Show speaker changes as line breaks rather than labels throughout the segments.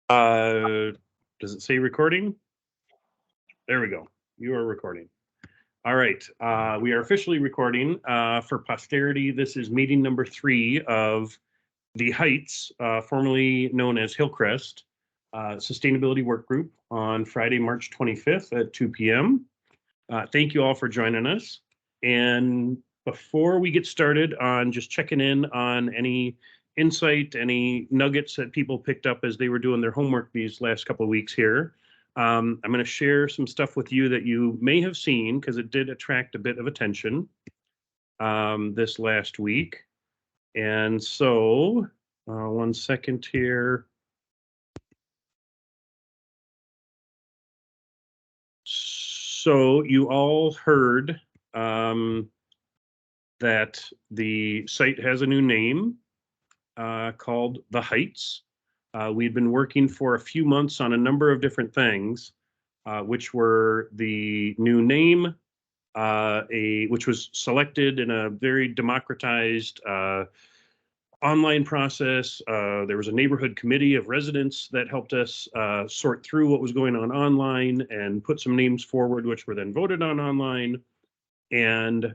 Does it say recording? There we go. You are recording. All right. We are officially recording for posterity. This is meeting number 3 of the Heights, formerly known as Hillcrest, Sustainability Work Group on Friday, March 25th at 2 p.m. Thank you all for joining us. And before we get started on just checking in on any insight, any nuggets that people picked up as they were doing their homework these last couple of weeks here, I'm going to share some stuff with you that you may have seen because it did attract a bit of attention this last week. And so, 1 second here. So you all heard that the site has a new name called The Heights. We'd been working for a few months on a number of different things, which were the new name, which was selected in a very democratized online process. There was a neighborhood committee of residents that helped us sort through what was going on online and put some names forward, which were then voted on online. And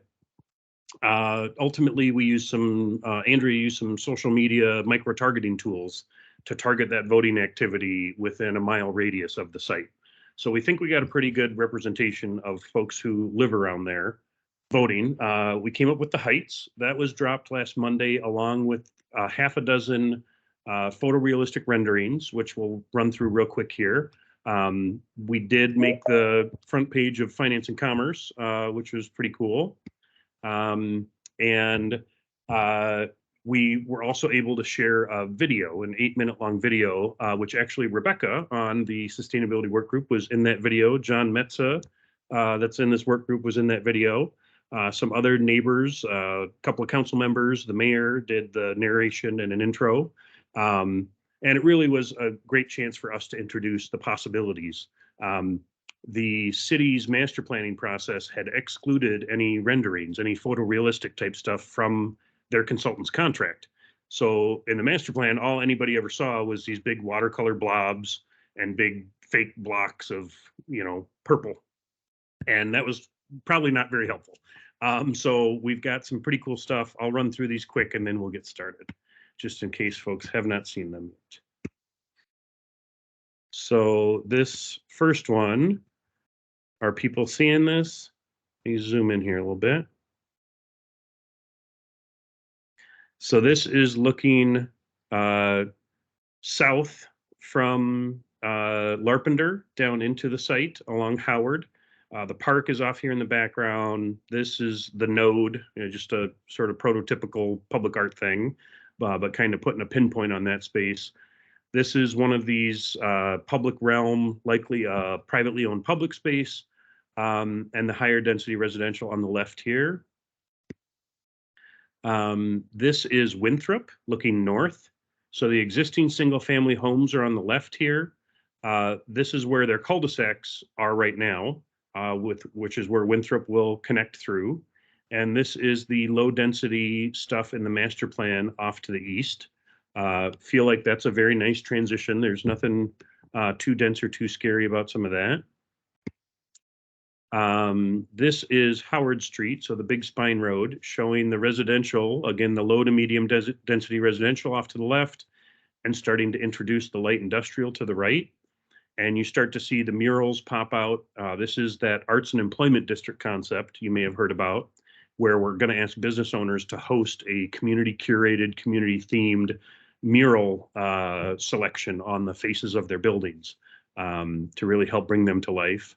ultimately, we used Andrea used some social media micro-targeting tools to target that voting activity within a mile radius of the site. So we think we got a pretty good representation of folks who live around there voting. We came up with the Heights. That was dropped last Monday, along with half a dozen photorealistic renderings, which we'll run through real quick here. We did make the front page of Finance and Commerce, which was pretty cool. And we were also able to share a video, an 8-minute long video, which actually Rebecca on the Sustainability Work Group was in that video. John Metza, that's in this work group, was in that video. Some other neighbors, a couple of council members, the mayor did the narration and an intro. And it really was a great chance for us to introduce the possibilities. The city's master planning process had excluded any renderings, any photorealistic type stuff from their consultant's contract. So in the master plan, all anybody ever saw was these big watercolor blobs and big fake blocks of, purple. And that was probably not very helpful. So we've got some pretty cool stuff. I'll run through these quick and then we'll get started, just in case folks have not seen them yet. So this first one, are people seeing this? Let me zoom in here a little bit. So this is looking south from Larpenteur down into the site along Howard. The park is off here in the background. This is the node, just a sort of prototypical public art thing, but kind of putting a pinpoint on that space. This is one of these public realm, likely a privately owned public space, and the higher density residential on the left here. This is Winthrop looking north. So the existing single family homes are on the left here. This is where their cul-de-sacs are right now, which is where Winthrop will connect through. And this is the low density stuff in the master plan off to the east. Feel like that's a very nice transition. There's nothing too dense or too scary about some of that. This is Howard Street, so the big spine road, showing the residential, again, the low to medium density residential off to the left, and starting to introduce the light industrial to the right. And you start to see the murals pop out. This is that arts and employment district concept you may have heard about, where we're going to ask business owners to host a community curated, community themed mural selection on the faces of their buildings to really help bring them to life.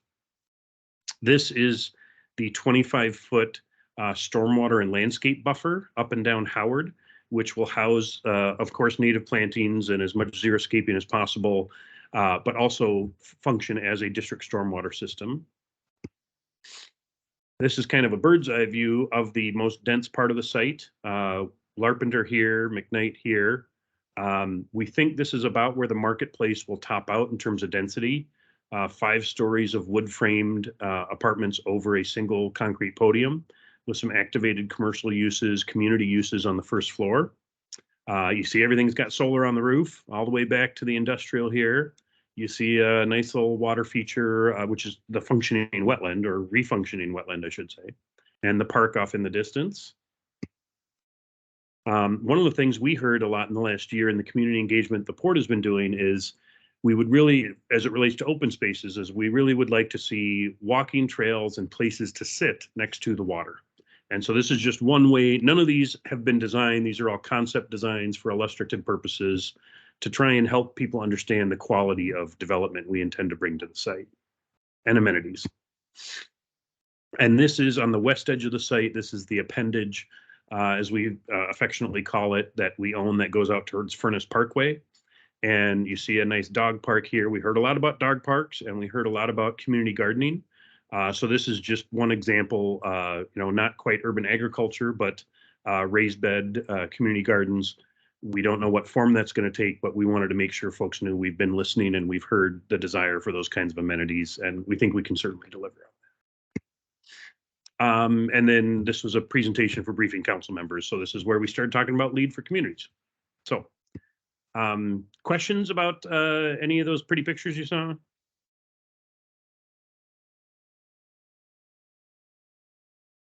This is the 25-foot stormwater and landscape buffer up and down Howard, which will house, of course, native plantings and as much xeriscaping as possible, but also function as a district stormwater system. This is kind of a bird's eye view of the most dense part of the site. Larpenteur here, McKnight here. We think this is about where the marketplace will top out in terms of density. 5 stories of wood-framed apartments over a single concrete podium with some activated commercial uses, community uses on the first floor. You see everything's got solar on the roof all the way back to the industrial here. You see a nice little water feature, which is the functioning wetland or refunctioning wetland, I should say, and the park off in the distance. One of the things we heard a lot in the last year in the community engagement the port has been doing is we would really, as it relates to open spaces, is we really would like to see walking trails and places to sit next to the water. And so this is just one way. None of these have been designed. These are all concept designs for illustrative purposes to try and help people understand the quality of development we intend to bring to the site and amenities. And this is on the west edge of the site. This is the appendage, as we affectionately call it, that we own that goes out towards Furnace Parkway. And you see a nice dog park here. We heard a lot about dog parks and we heard a lot about community gardening. So this is just one example, not quite urban agriculture, but raised bed community gardens. We don't know what form that's going to take, but we wanted to make sure folks knew we've been listening and we've heard the desire for those kinds of amenities, and we think we can certainly deliver on that. And then this was a presentation for briefing council members. So this is where we started talking about lead for communities. So questions about any of those pretty pictures you saw?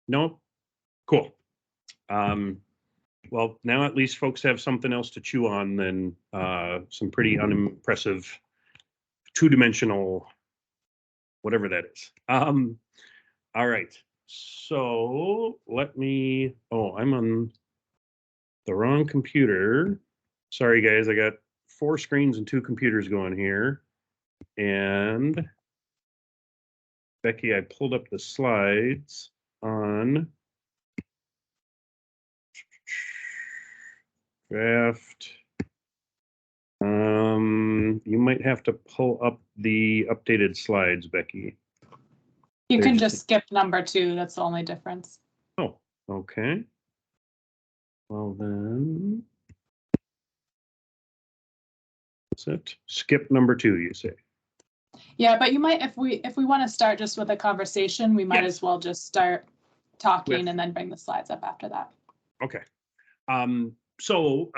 No? Cool. Well, now at least folks have something else to chew on than some pretty unimpressive two-dimensional, whatever that is. All right. So let me, I'm on the wrong computer. Sorry, guys, I got 4 screens and 2 computers going here. And Becky, I pulled up the slides on draft. You might have to pull up the updated slides, Becky.
You can just skip number 2. That's the only difference.
Oh, okay. Well then, that's it. Skip number 2, you say?
Yeah, but you might, if we want to start just with a conversation, we might as well just start talking and then bring the slides up after that.
Okay. So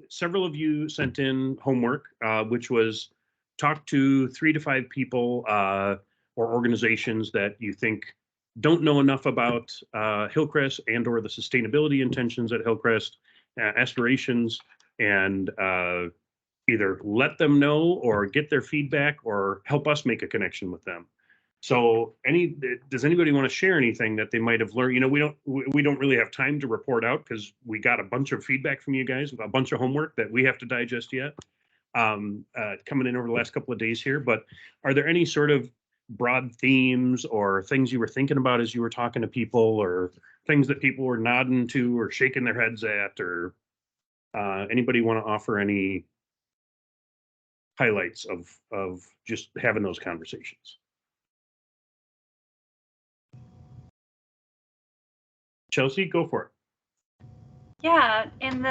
several of you sent in homework, which was talk to 3 to 5 people or organizations that you think don't know enough about Hillcrest and or the sustainability intentions at Hillcrest, aspirations, and either let them know or get their feedback or help us make a connection with them. So does anybody want to share anything that they might have learned? We don't really have time to report out because we got a bunch of feedback from you guys, a bunch of homework that we have to digest yet, coming in over the last couple of days here. But are there any sort of broad themes or things you were thinking about as you were talking to people, or things that people were nodding to or shaking their heads at, or anybody want to offer any highlights of just having those conversations? Chelsea, go for it.
Yeah, in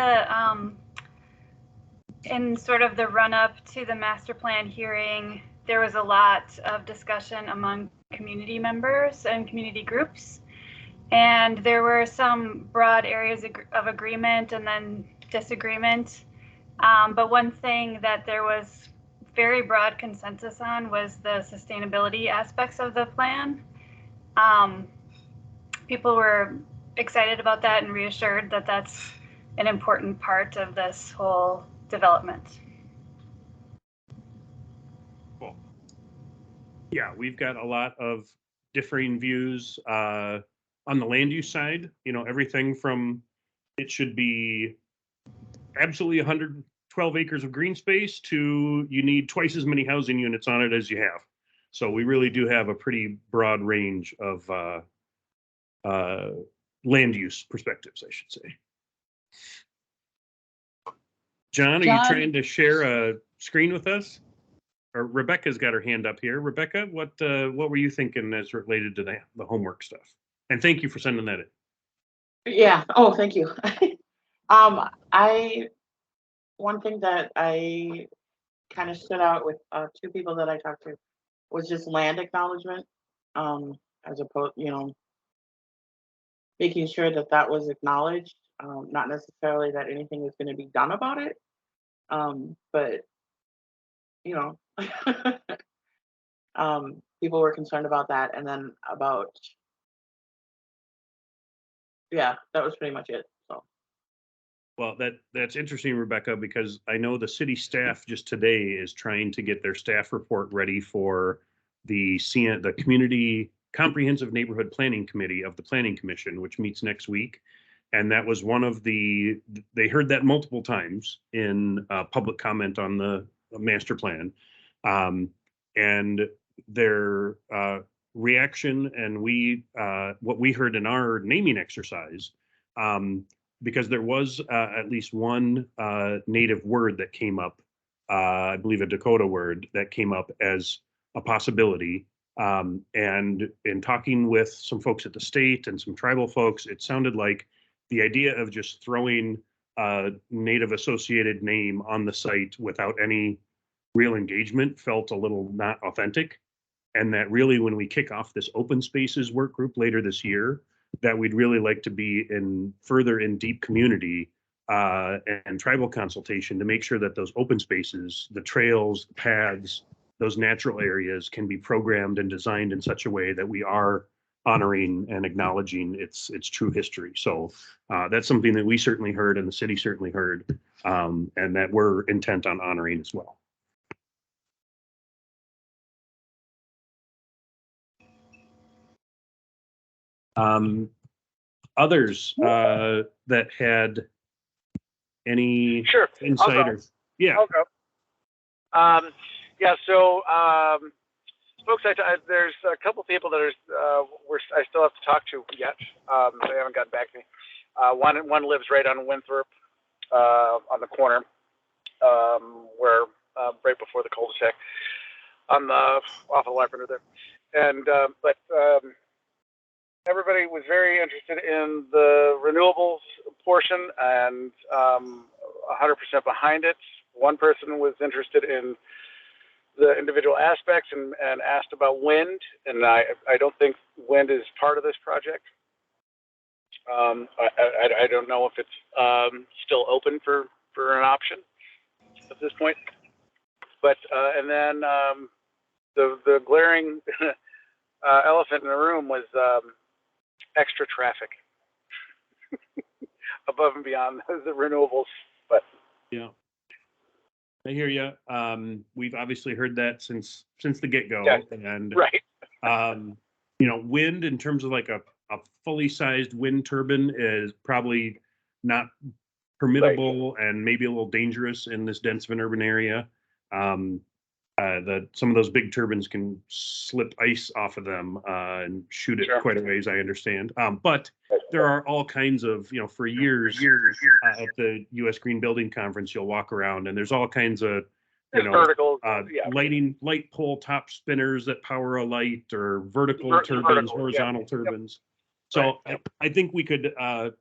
sort of the run-up to the master plan hearing, there was a lot of discussion among community members and community groups, and there were some broad areas of agreement and then disagreement. But one thing that there was very broad consensus on was the sustainability aspects of the plan. People were excited about that and reassured that that's an important part of this whole development.
Cool. Yeah, we've got a lot of differing views on the land use side. Everything from it should be absolutely 112 acres of green space to you need twice as many housing units on it as you have. So we really do have a pretty broad range of land use perspectives, I should say. John, are you trying to share a screen with us? Or Rebecca's got her hand up here. Rebecca, what were you thinking as related to the homework stuff? And thank you for sending that in.
Yeah. Oh, thank you. One thing that I kind of stood out with 2 people that I talked to was just land acknowledgement, as opposed, making sure that was acknowledged Not necessarily that anything is going to be done about it, but you know, people were concerned about that, and then about, yeah, that was pretty much it. So
Well, that's interesting, Rebecca, because I know the city staff just today is trying to get their staff report ready for the Community Comprehensive Neighborhood Planning Committee of the Planning Commission, which meets next week. And that was one of they heard that multiple times in public comment on the master plan. And their reaction and what we heard in our naming exercise, because there was at least one native word that came up, I believe a Dakota word that came up as a possibility. And in talking with some folks at the state and some tribal folks, it sounded like the idea of just throwing a native associated name on the site without any real engagement felt a little not authentic. And that really, when we kick off this open spaces work group later this year, that we'd really like to be further in deep community and tribal consultation to make sure that those open spaces, the trails, the paths, those natural areas can be programmed and designed in such a way that we are honoring and acknowledging its true history. So that's something that we certainly heard and the city certainly heard, and that we're intent on honoring as well. Others that had any insight or yeah.
I'll go. Yeah, so folks, there's a couple people that I still have to talk to yet. They haven't gotten back to me. One lives right on Winthrop, on the corner, where right before the cul-de-sac, off of Larpenteur there, and but everybody was very interested in the renewables portion and 100% behind it. One person was interested in the individual aspects and asked about wind, and I don't think wind is part of this project. I don't know if it's still open for an option at this point. But and then the glaring elephant in the room was extra traffic above and beyond the renewables. But
yeah, I hear you. We've obviously heard that since the get-go,
yeah.
And
right.
Wind in terms of like a fully sized wind turbine is probably not permittable right. And maybe a little dangerous in this dense of an urban area. Some of those big turbines can slip ice off of them and shoot it quite a ways, I understand. But there are all kinds of, for years at the U.S. Green Building Conference, you'll walk around and there's all kinds of,
vertical,
light pole top spinners that power a light, or vertical turbines, horizontal turbines. So right. I think we could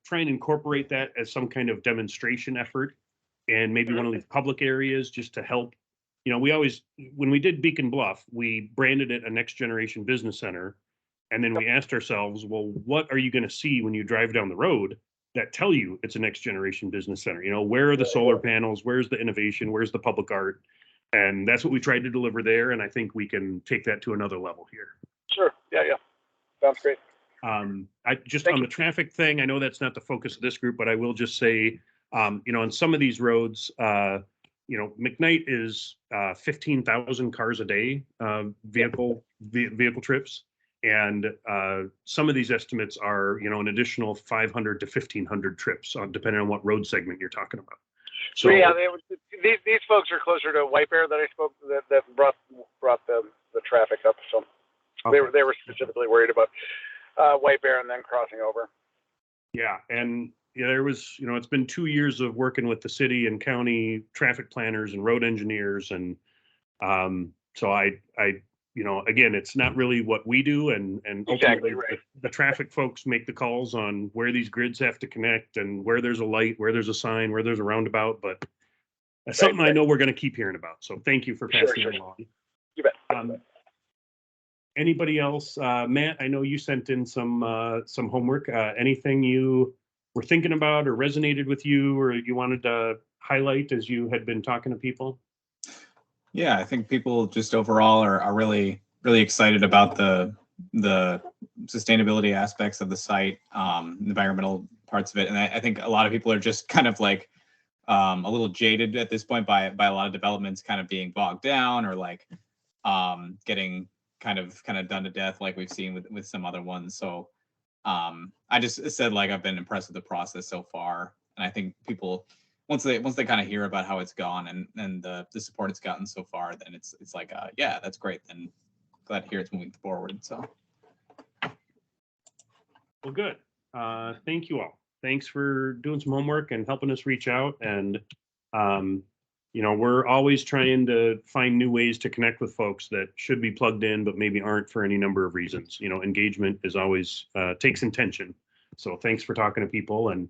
try and incorporate that as some kind of demonstration effort, and maybe one of these public areas just to help. We always, when we did Beacon Bluff, we branded it a next generation business center. And then we asked ourselves, well, what are you going to see when you drive down the road that tell you it's a next generation business center? Where are the solar panels? Where's the innovation? Where's the public art? And that's what we tried to deliver there. And I think we can take that to another level here.
Sure. Yeah. Sounds great.
I just on the traffic thing, I know that's not the focus of this group, but I will just say, on some of these roads, McKnight is 15,000 cars a day, vehicle trips. And some of these estimates are, an additional 500 to 1,500 trips, depending on what road segment you're talking about. So
yeah, these folks are closer to White Bear that I spoke that brought the traffic up. So okay. They were specifically worried about White Bear and then crossing over.
Yeah, and there was, it's been 2 years of working with the city and county traffic planners and road engineers, and so I again, it's not really what we do, and
exactly right.
The traffic folks make the calls on where these grids have to connect and where there's a light, where there's a sign, where there's a roundabout, but that's something I know we're going to keep hearing about. So thank you for passing it along.
You bet.
Anybody else? Matt, I know you sent in some homework. Anything you were thinking about or resonated with you or you wanted to highlight as you had been talking to people?
Yeah, I think people just overall are really excited about the sustainability aspects of the site, environmental parts of it, and I think a lot of people are just kind of like a little jaded at this point by a lot of developments kind of being bogged down or like getting kind of done to death like we've seen with some other ones. So I just said like I've been impressed with the process so far, and I think people once they kind of hear about how it's gone and the support it's gotten so far, then it's like yeah, that's great. Then glad to hear it's moving forward. So
Well, good. Thank you all. Thanks for doing some homework and helping us reach out. And, you know, we're always trying to find new ways to connect with folks that should be plugged in, but maybe aren't for any number of reasons. You know, engagement is always takes intention. So thanks for talking to people and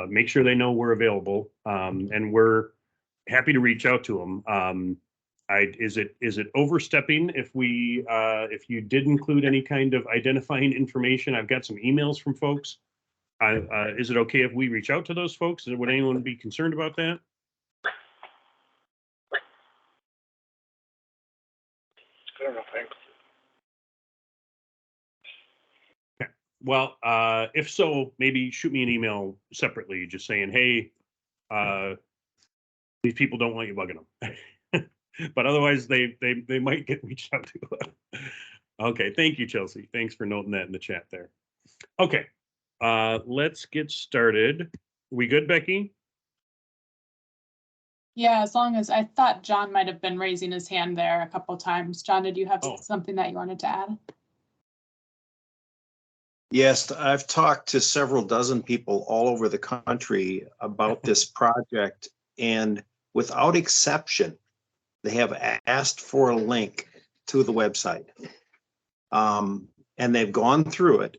make sure they know we're available. And we're happy to reach out to them. Is it overstepping if we if you did include any kind of identifying information? I've got some emails from folks. Is it okay if we reach out to those folks? Would anyone be concerned about that?
I don't know, thanks.
Okay. Well, if so, maybe shoot me an email separately, just saying, hey, these people don't want you bugging them. But otherwise, they might get reached out to. Okay, thank you, Chelsea. Thanks for noting that in the chat there. Okay, let's get started. We good, Becky?
Yeah, as long as I thought John might have been raising his hand there a couple times. John, did you have something that you wanted to add?
Yes, I've talked to several dozen people all over the country about this project, and without exception, they have asked for a link to the website. And they've gone through it,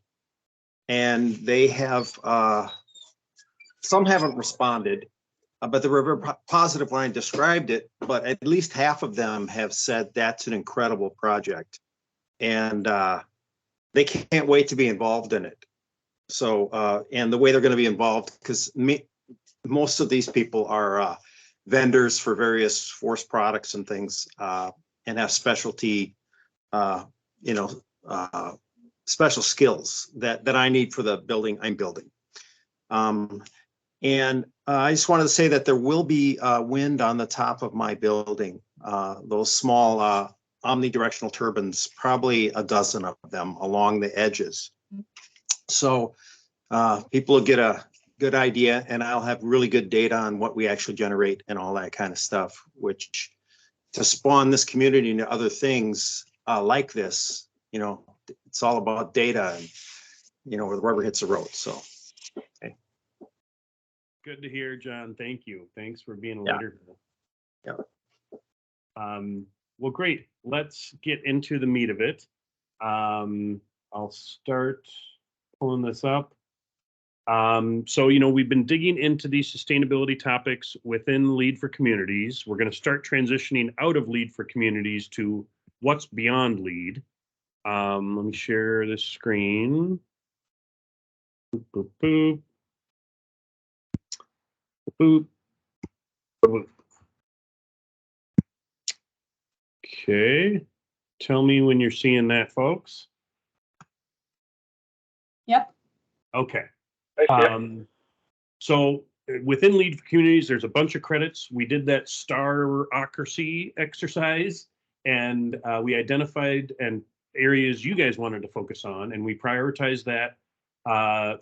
and they have, some haven't responded, but the River Positive Line described it, but at least half of them have said that's an incredible project. And they can't wait to be involved in it. So, and the way they're going to be involved, because most of these people are vendors for various forest products and things, and have specialty, you know, special skills that I need for the building I'm building. And I just wanted to say that there will be wind on the top of my building. Those small omnidirectional turbines, probably a dozen of them along the edges. So people will get a good idea, and I'll have really good data on what we actually generate and all that kind of stuff, which to spawn this community into other things like this, you know, it's all about data and, you know, where the rubber hits the road. So, okay.
Good to hear, John. Thank you. Thanks for being a
Yeah.
leader.
Yeah.
Well, great. Let's get into the meat of it. I'll start pulling this up. So, you know, we've been digging into these sustainability topics within Lead for Communities. We're going to start transitioning out of Lead for Communities to what's beyond Lead. Let me share this screen. Boop, boop, boop. Boop. Boop. Okay. Tell me when you're seeing that, folks.
Yep.
Okay.
I see it.
So within Lead for Communities, there's a bunch of credits. We did that starocracy exercise, and we identified areas you guys wanted to focus on, and we prioritized that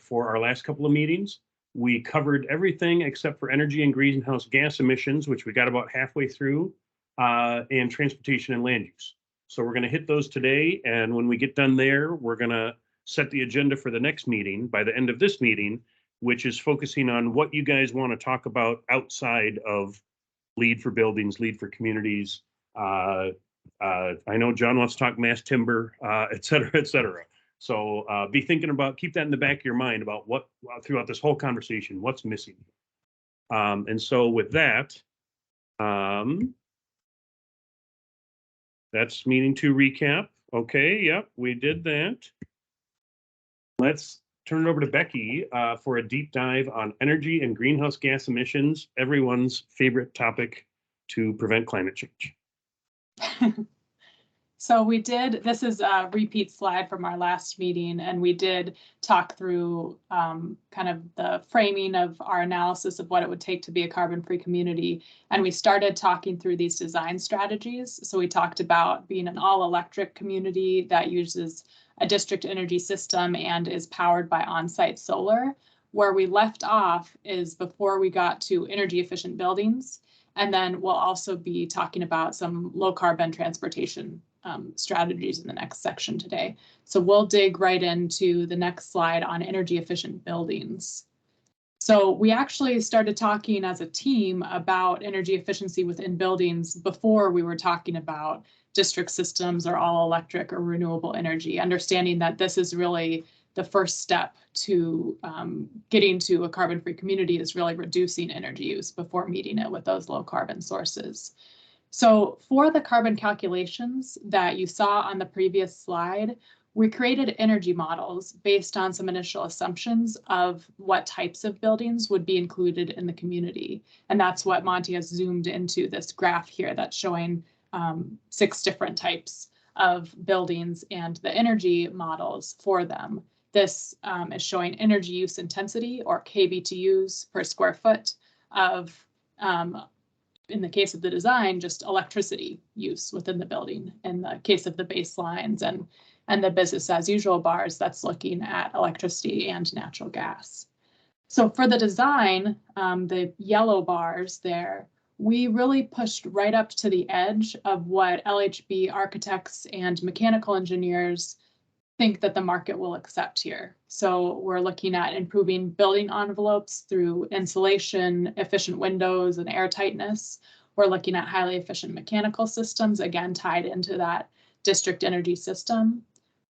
for our last couple of meetings. We covered everything except for energy and greenhouse gas emissions, which we got about halfway through, and transportation and land use. So we're going to hit those today, and when we get done there, we're going to set the agenda for the next meeting by the end of this meeting, which is focusing on what you guys want to talk about outside of Lead for Buildings, Lead for Communities. I know John wants to talk mass timber, et cetera, et cetera. So be thinking about, keep that in the back of your mind about what, throughout this whole conversation, what's missing. And so with that, that's meaning to recap. Okay, yep, we did that. Let's turn it over to Becky for a deep dive on energy and greenhouse gas emissions, everyone's favorite topic to prevent climate change.
So we did, this is a repeat slide from our last meeting, and we did talk through kind of the framing of our analysis of what it would take to be a carbon-free community. And we started talking through these design strategies. So we talked about being an all-electric community that uses a district energy system and is powered by on-site solar. Where we left off is before we got to energy efficient buildings. And then we'll also be talking about some low carbon transportation strategies in the next section today. So we'll dig right into the next slide on energy efficient buildings. So we actually started talking as a team about energy efficiency within buildings before we were talking about district systems or all electric or renewable energy, understanding that this is really the first step to getting to a carbon-free community is really reducing energy use before meeting it with those low carbon sources. So for the carbon calculations that you saw on the previous slide, we created energy models based on some initial assumptions of what types of buildings would be included in the community. And that's what Monty has zoomed into this graph here that's showing 6 different types of buildings and the energy models for them. This is showing energy use intensity, or kBTUs per square foot of, in the case of the design, just electricity use within the building. In the case of the baselines and the business as usual bars, that's looking at electricity and natural gas. So for the design, the yellow bars there, we really pushed right up to the edge of what LHB architects and mechanical engineers think that the market will accept here. So we're looking at improving building envelopes through insulation, efficient windows, and air tightness. We're looking at highly efficient mechanical systems, again, tied into that district energy system,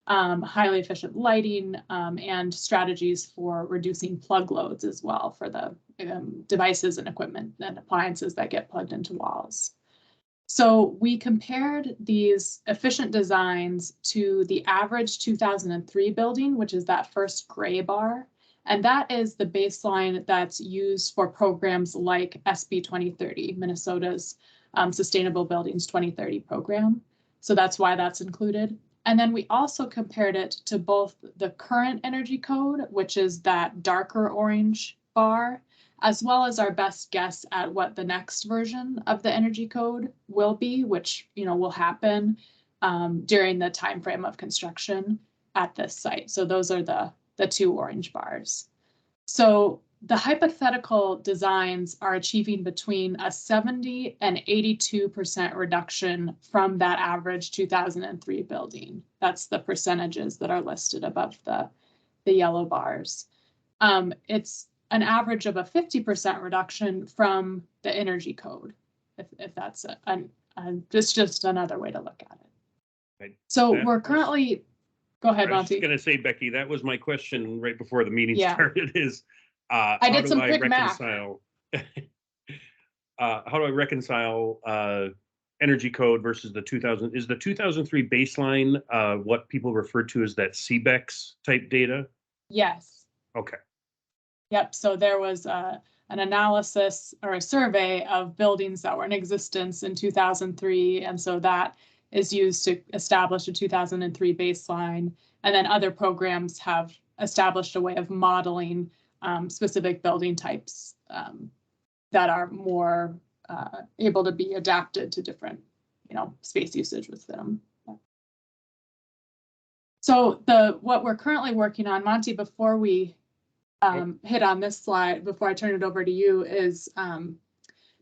highly efficient lighting, and strategies for reducing plug loads as well for the devices and equipment and appliances that get plugged into walls. So we compared these efficient designs to the average 2003 building, which is that first gray bar. And that is the baseline that's used for programs like SB 2030, Minnesota's Sustainable Buildings 2030 program. So that's why that's included. And then we also compared it to both the current energy code, which is that darker orange bar, as well as our best guess at what the next version of the energy code will be, which will happen during the time frame of construction at this site. So those are the 2 orange bars. So the hypothetical designs are achieving between a 70 and 82% reduction from that average 2003 building. That's the percentages that are listed above the yellow bars. It's an average of a 50% reduction from the energy code, if that's just another way to look at it.
Right.
So we're currently, go ahead,
I was
Monty.
just going to say, Becky, that was my question right before the meeting started is,
I did some quick math.
how do I reconcile energy code versus the 2000? Is the 2003 baseline what people refer to as that CBEX type data?
Yes.
Okay.
Yep. So there was an analysis or a survey of buildings that were in existence in 2003. And so that is used to establish a 2003 baseline. And then other programs have established a way of modeling specific building types that are more able to be adapted to different, space usage with them. So what we're currently working on, Monty, before we hit on this slide, before I turn it over to you, is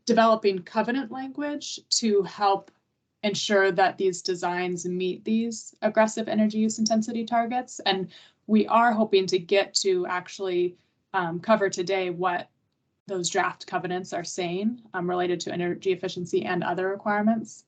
developing covenant language to help ensure that these designs meet these aggressive energy use intensity targets. And we are hoping to get to actually cover today what those draft covenants are saying related to energy efficiency and other requirements.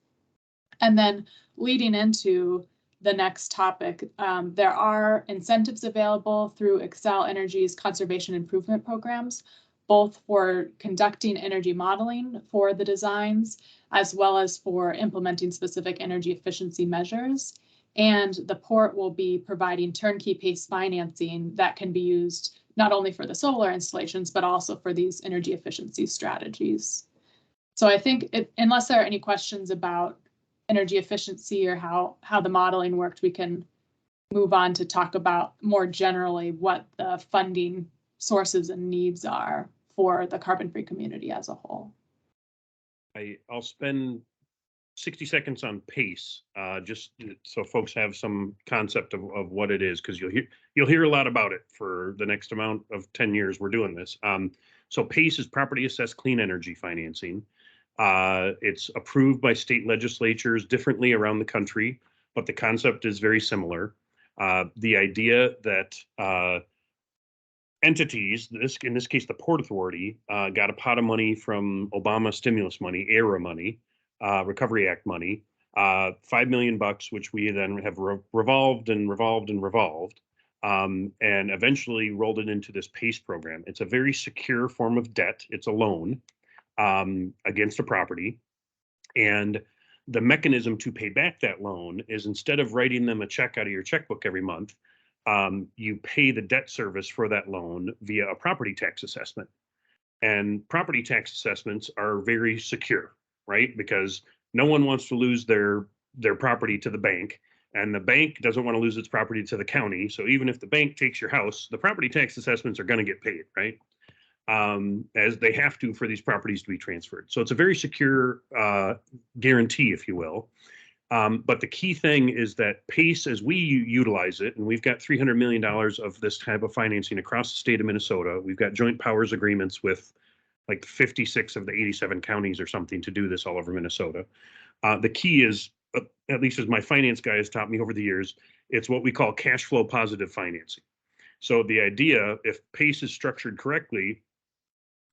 And then leading into the next topic, there are incentives available through Xcel Energy's conservation improvement programs, both for conducting energy modeling for the designs, as well as for implementing specific energy efficiency measures. And the port will be providing turnkey PACE financing that can be used not only for the solar installations, but also for these energy efficiency strategies. So I think unless there are any questions about energy efficiency or how the modeling worked, we can move on to talk about more generally what the funding sources and needs are for the carbon-free community as a whole.
I'll spend 60 seconds on PACE, just so folks have some concept of what it is, because you'll hear a lot about it for the next amount of 10 years we're doing this. So PACE is property assessed clean energy financing. It's approved by state legislatures differently around the country, but the concept is very similar. The idea that entities, in this case, the Port Authority, got a pot of money from Obama stimulus money, ERA money, Recovery Act money, $5 million, which we then have revolved and eventually rolled it into this PACE program. It's a very secure form of debt. It's a loan against a property. And the mechanism to pay back that loan is, instead of writing them a check out of your checkbook every month, you pay the debt service for that loan via a property tax assessment. And property tax assessments are very secure, right? Because no one wants to lose their property to the bank, and the bank doesn't want to lose its property to the county. So even if the bank takes your house, the property tax assessments are going to get paid, right? As they have to for these properties to be transferred. So it's a very secure guarantee, if you will. But the key thing is that PACE, as we utilize it, and we've got $300 million of this type of financing across the state of Minnesota. We've got joint powers agreements with like 56 of the 87 counties or something to do this all over Minnesota. The key is, at least as my finance guy has taught me over the years, it's what we call cash flow positive financing. So the idea, if PACE is structured correctly,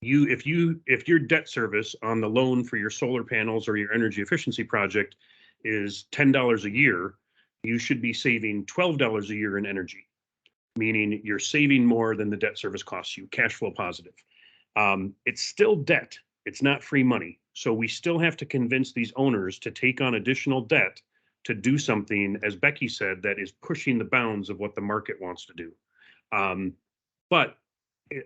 if your debt service on the loan for your solar panels or your energy efficiency project is $10 a year, you should be saving $12 a year in energy, meaning you're saving more than the debt service costs you, cash flow positive. It's still debt. It's not free money. So we still have to convince these owners to take on additional debt to do something, as Becky said, that is pushing the bounds of what the market wants to do. But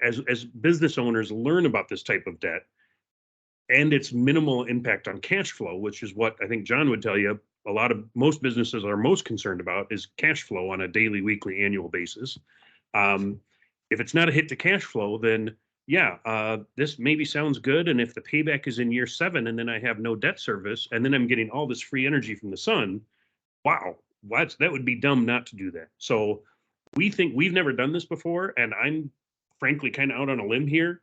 as business owners learn about this type of debt and its minimal impact on cash flow, which is what I think John would tell you, most businesses are most concerned about is cash flow on a daily, weekly, annual basis. If it's not a hit to cash flow, then yeah, this maybe sounds good. And if the payback is in year 7 and then I have no debt service and then I'm getting all this free energy from the sun, wow, that would be dumb not to do that. So we think we've never done this before, and I'm frankly kind of out on a limb here.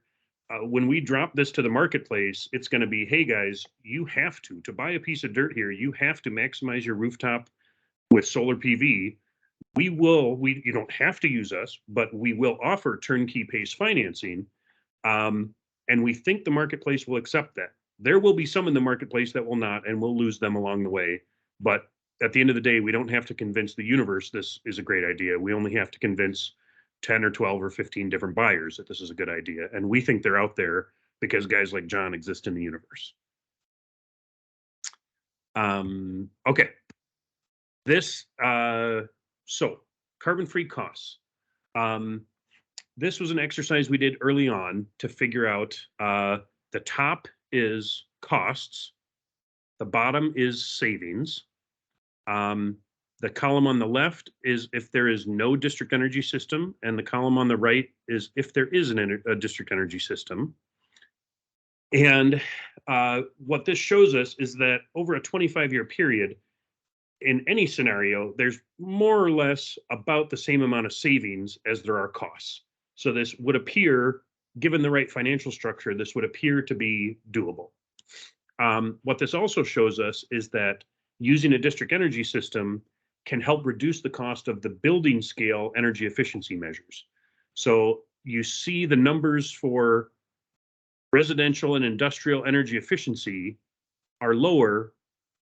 When we drop this to the marketplace, it's going to be, hey guys, you have to buy a piece of dirt here, you have to maximize your rooftop with solar PV. You don't have to use us, but we will offer turnkey PACE financing. And we think the marketplace will accept that. There will be some in the marketplace that will not, and we'll lose them along the way. But at the end of the day, we don't have to convince the universe this is a great idea. We only have to convince 10 or 12 or 15 different buyers that this is a good idea. And we think they're out there because guys like John exist in the universe. Okay. So carbon-free costs. This was an exercise we did early on to figure out the top is costs, the bottom is savings. The column on the left is if there is no district energy system, and the column on the right is if there is a district energy system. And what this shows us is that over a 25-year period, in any scenario, there's more or less about the same amount of savings as there are costs. So this would appear, given the right financial structure, this would appear to be doable. What this also shows us is that using a district energy system can help reduce the cost of the building scale energy efficiency measures. So you see the numbers for residential and industrial energy efficiency are lower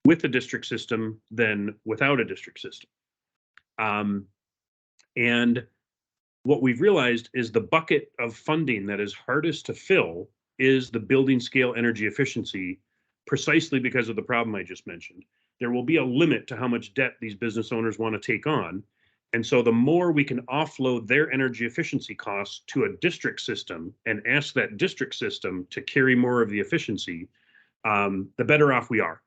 with a district system than without a district system. And what we've realized is the bucket of funding that is hardest to fill is the building scale energy efficiency, precisely because of the problem I just mentioned. there will be a limit to how much debt these business owners want to take on. And so the more we can offload their energy efficiency costs to a district system and ask that district system to carry more of the efficiency, the better off we are,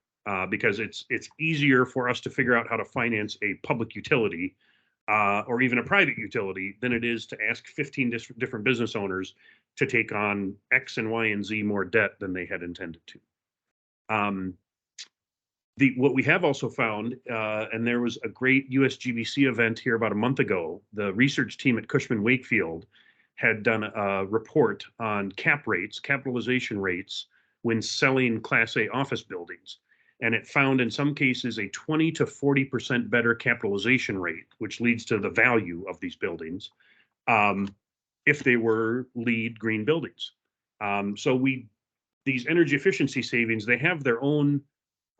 because it's easier for us to figure out how to finance a public utility or even a private utility than it is to ask 15 different business owners to take on X and Y and Z more debt than they had intended to. What we have also found, and there was a great USGBC event here about a month ago, the research team at Cushman Wakefield had done a report on cap rates, capitalization rates, when selling Class A office buildings. And it found in some cases a 20 to 40% better capitalization rate, which leads to the value of these buildings, if they were LEED green buildings. So these energy efficiency savings, they have their own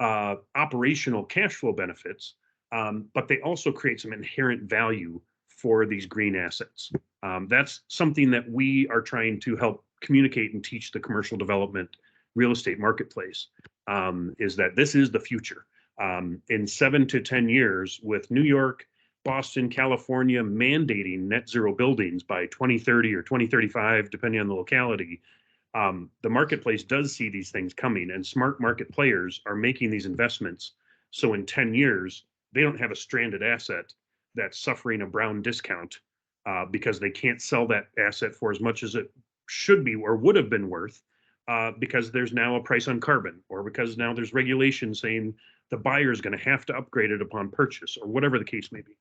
operational cash flow benefits, but they also create some inherent value for these green assets. That's something that we are trying to help communicate and teach the commercial development real estate marketplace, is that this is the future. In 7 to 10 years, with New York, Boston, California mandating net zero buildings by 2030 or 2035, depending on the locality, the marketplace does see these things coming, and smart market players are making these investments. So in 10 years, they don't have a stranded asset that's suffering a brown discount because they can't sell that asset for as much as it should be or would have been worth, because there's now a price on carbon, or because now there's regulation saying the buyer is going to have to upgrade it upon purchase, or whatever the case may be.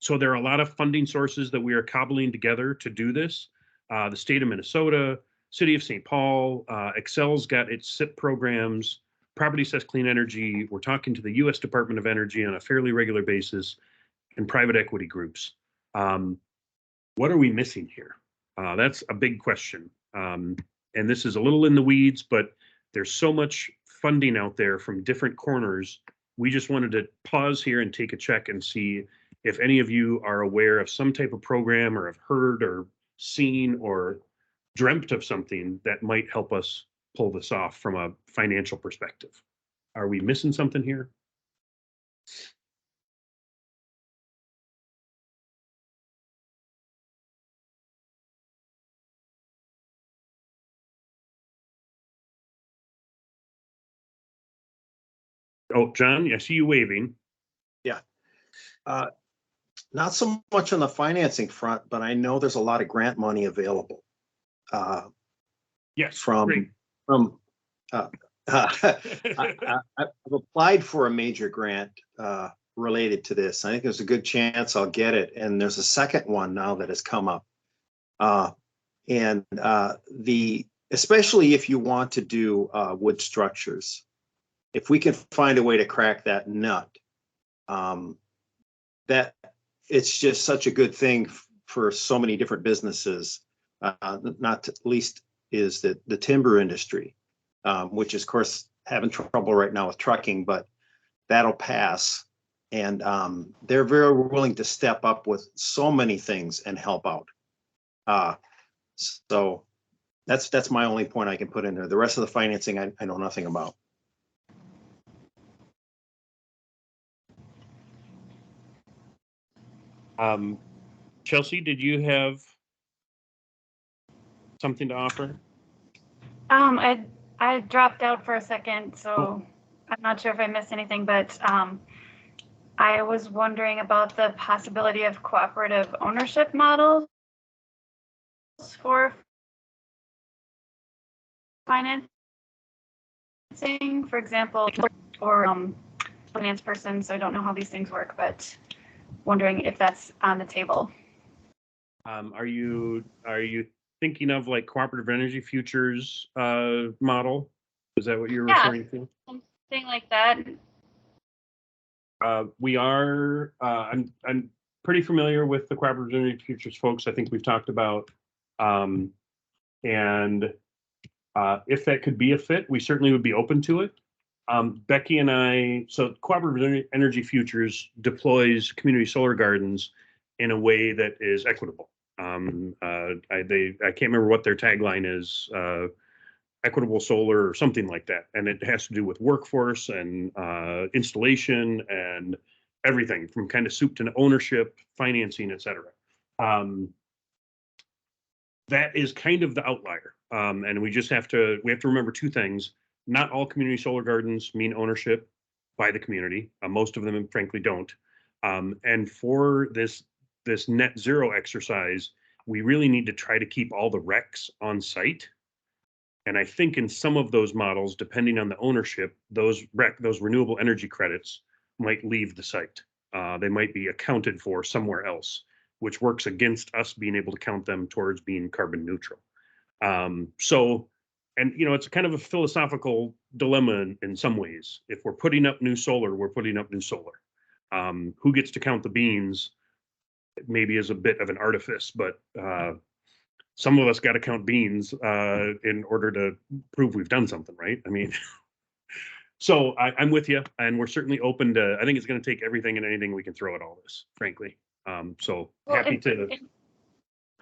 So there are a lot of funding sources that we are cobbling together to do this. The state of Minnesota, city of St. Paul, Excel's got its SIP programs, Property Says Clean Energy. We're talking to the U.S. Department of Energy on a fairly regular basis, and private equity groups. What are we missing here? That's a big question. And this is a little in the weeds, but there's so much funding out there from different corners. We just wanted to pause here and take a check and see if any of you are aware of some type of program, or have heard or seen or dreamt of something that might help us pull this off from a financial perspective. Are we missing something here? Oh, John, I see you waving.
Yeah. Not so much on the financing front, but I know there's a lot of grant money available.
Yes,
I've applied for a major grant related to this. I think there's a good chance I'll get it. And there's a second one now that has come up. Especially if you want to do wood structures, if we can find a way to crack that nut, that it's just such a good thing for so many different businesses, not least is the timber industry, which is of course having trouble right now with trucking, but that'll pass. And they're very willing to step up with so many things and help out. So that's my only point I can put in there. The rest of the financing, I know nothing about.
Chelsea, did you have something to offer?
I dropped out for a second, so I'm not sure if I missed anything, but I was wondering about the possibility of cooperative ownership models for financing, for example, or finance person, so I don't know how these things work, but wondering if that's on the table.
Are you thinking of like cooperative energy futures model? Is that what you're referring to?
Something like that.
We are. I'm pretty familiar with the cooperative energy futures folks. I think we've talked about, and if that could be a fit, we certainly would be open to it. Becky and I, so cooperative energy futures deploys community solar gardens in a way that is equitable. I can't remember what their tagline is. equitable solar or something like that. And it has to do with workforce and installation and everything from kind of soup to ownership, financing, et cetera. That is kind of the outlier. And we have to remember two things. Not all community solar gardens mean ownership by the community. Most of them, frankly, don't. And for this net zero exercise, we really need to try to keep all the RECs on site. And I think in some of those models, depending on the ownership, those renewable energy credits might leave the site. They might be accounted for somewhere else, which works against us being able to count them towards being carbon neutral. And it's kind of a philosophical dilemma in some ways. If we're putting up new solar, we're putting up new solar. Who gets to count the beans maybe is a bit of an artifice, but some of us got to count beans in order to prove we've done something, right? I mean, so I'm with you, and we're certainly open to, I think it's going to take everything and anything we can throw at all this, frankly. So happy to.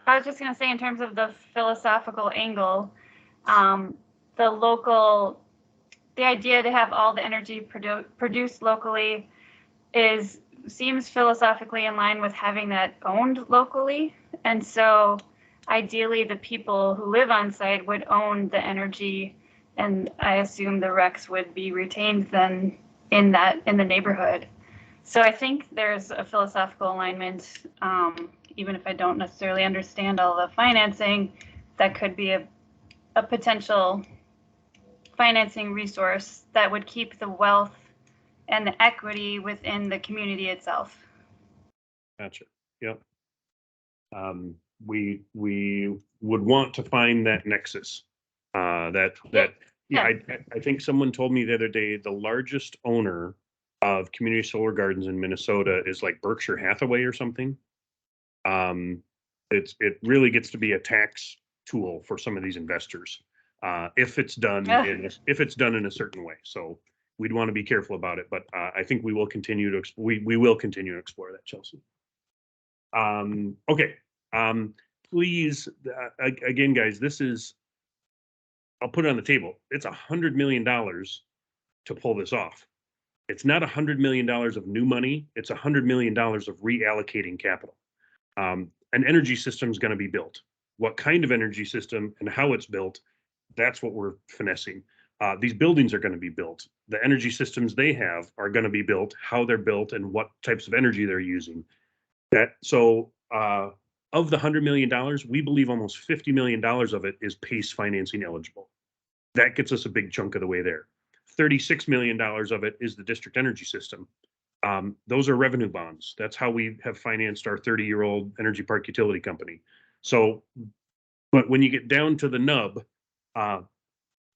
I was just going to say, in terms of the philosophical angle, the idea to have all the energy produced locally seems philosophically in line with having that owned locally. And so ideally the people who live on site would own the energy, and I assume the RECs would be retained then in the neighborhood. So I think there's a philosophical alignment, even if I don't necessarily understand all the financing. That could be a potential financing resource that would keep the wealth and the equity within the community itself.
Gotcha. Yep. We would want to find that nexus. I think someone told me the other day the largest owner of community solar gardens in Minnesota is like Berkshire Hathaway or something. It really gets to be a tax tool for some of these investors if it's done in a certain way. So we'd want to be careful about it, but I think we will continue to explore that, Chelsea. Okay. Please, again, guys, I'll put it on the table. It's $100 million to pull this off. It's not $100 million of new money. It's $100 million of reallocating capital. An energy system is going to be built. What kind of energy system and how it's built, that's what we're finessing. These buildings are going to be built. The energy systems they have are going to be built, how they're built, and what types of energy they're using. Of the $100 million, we believe almost $50 million of it is PACE financing eligible. That gets us a big chunk of the way there. $36 million of it is the district energy system. Those are revenue bonds. That's how we have financed our 30-year-old energy park utility company. So, but when you get down to the nub,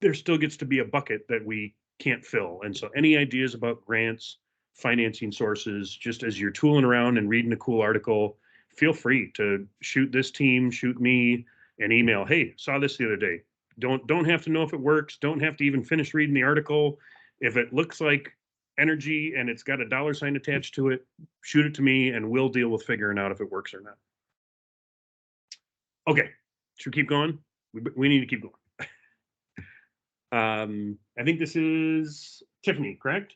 there still gets to be a bucket that we can't fill. And so any ideas about grants, financing sources, just as you're tooling around and reading a cool article, feel free to shoot this team, shoot me an email. Hey, saw this the other day. Don't have to know if it works. Don't have to even finish reading the article. If it looks like energy and it's got a dollar sign attached to it, shoot it to me and we'll deal with figuring out if it works or not. Okay, should we keep going? We need to keep going. I think this is Tiffany, correct?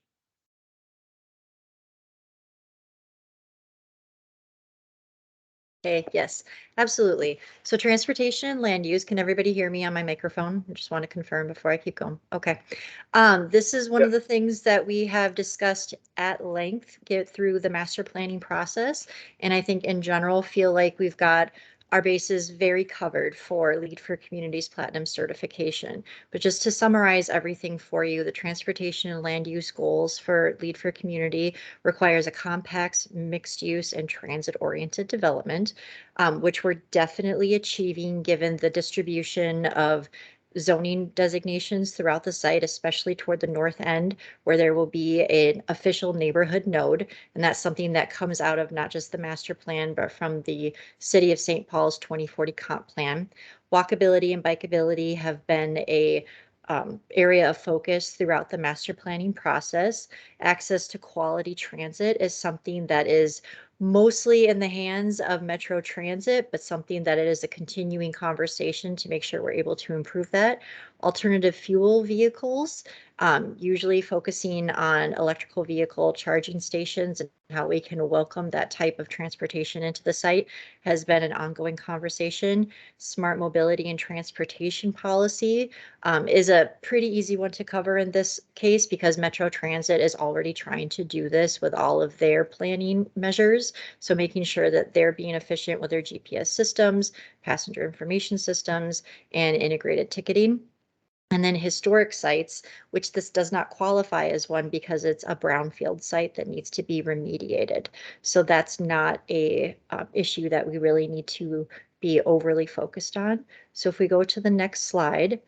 Okay, yes, absolutely. So transportation and land use, can everybody hear me on my microphone? I just want to confirm before I keep going. Okay. This is one of the things that we have discussed at length, get through the master planning process. And I think in general, feel like we've got our bases very covered for Lead for Communities Platinum certification. But just to summarize everything for you, the transportation and land use goals for Lead for Community requires a compact, mixed use, and transit-oriented development, which we're definitely achieving given the distribution of zoning designations throughout the site, especially toward the north end, where there will be an official neighborhood node. And that's something that comes out of not just the master plan, but from the City of St. Paul's 2040 comp plan. Walkability and bikeability have been a area of focus throughout the master planning process. Access to quality transit is something that is mostly in the hands of Metro Transit, but something that it is a continuing conversation to make sure we're able to improve that. Alternative fuel vehicles, usually focusing on electrical vehicle charging stations and how we can welcome that type of transportation into the site has been an ongoing conversation. Smart mobility and transportation policy is a pretty easy one to cover in this case because Metro Transit is already trying to do this with all of their planning measures. So making sure that they're being efficient with their GPS systems, passenger information systems, and integrated ticketing. And then historic sites, which this does not qualify as one because it's a brownfield site that needs to be remediated. So that's not a issue that we really need to be overly focused on. So if we go to the next slide.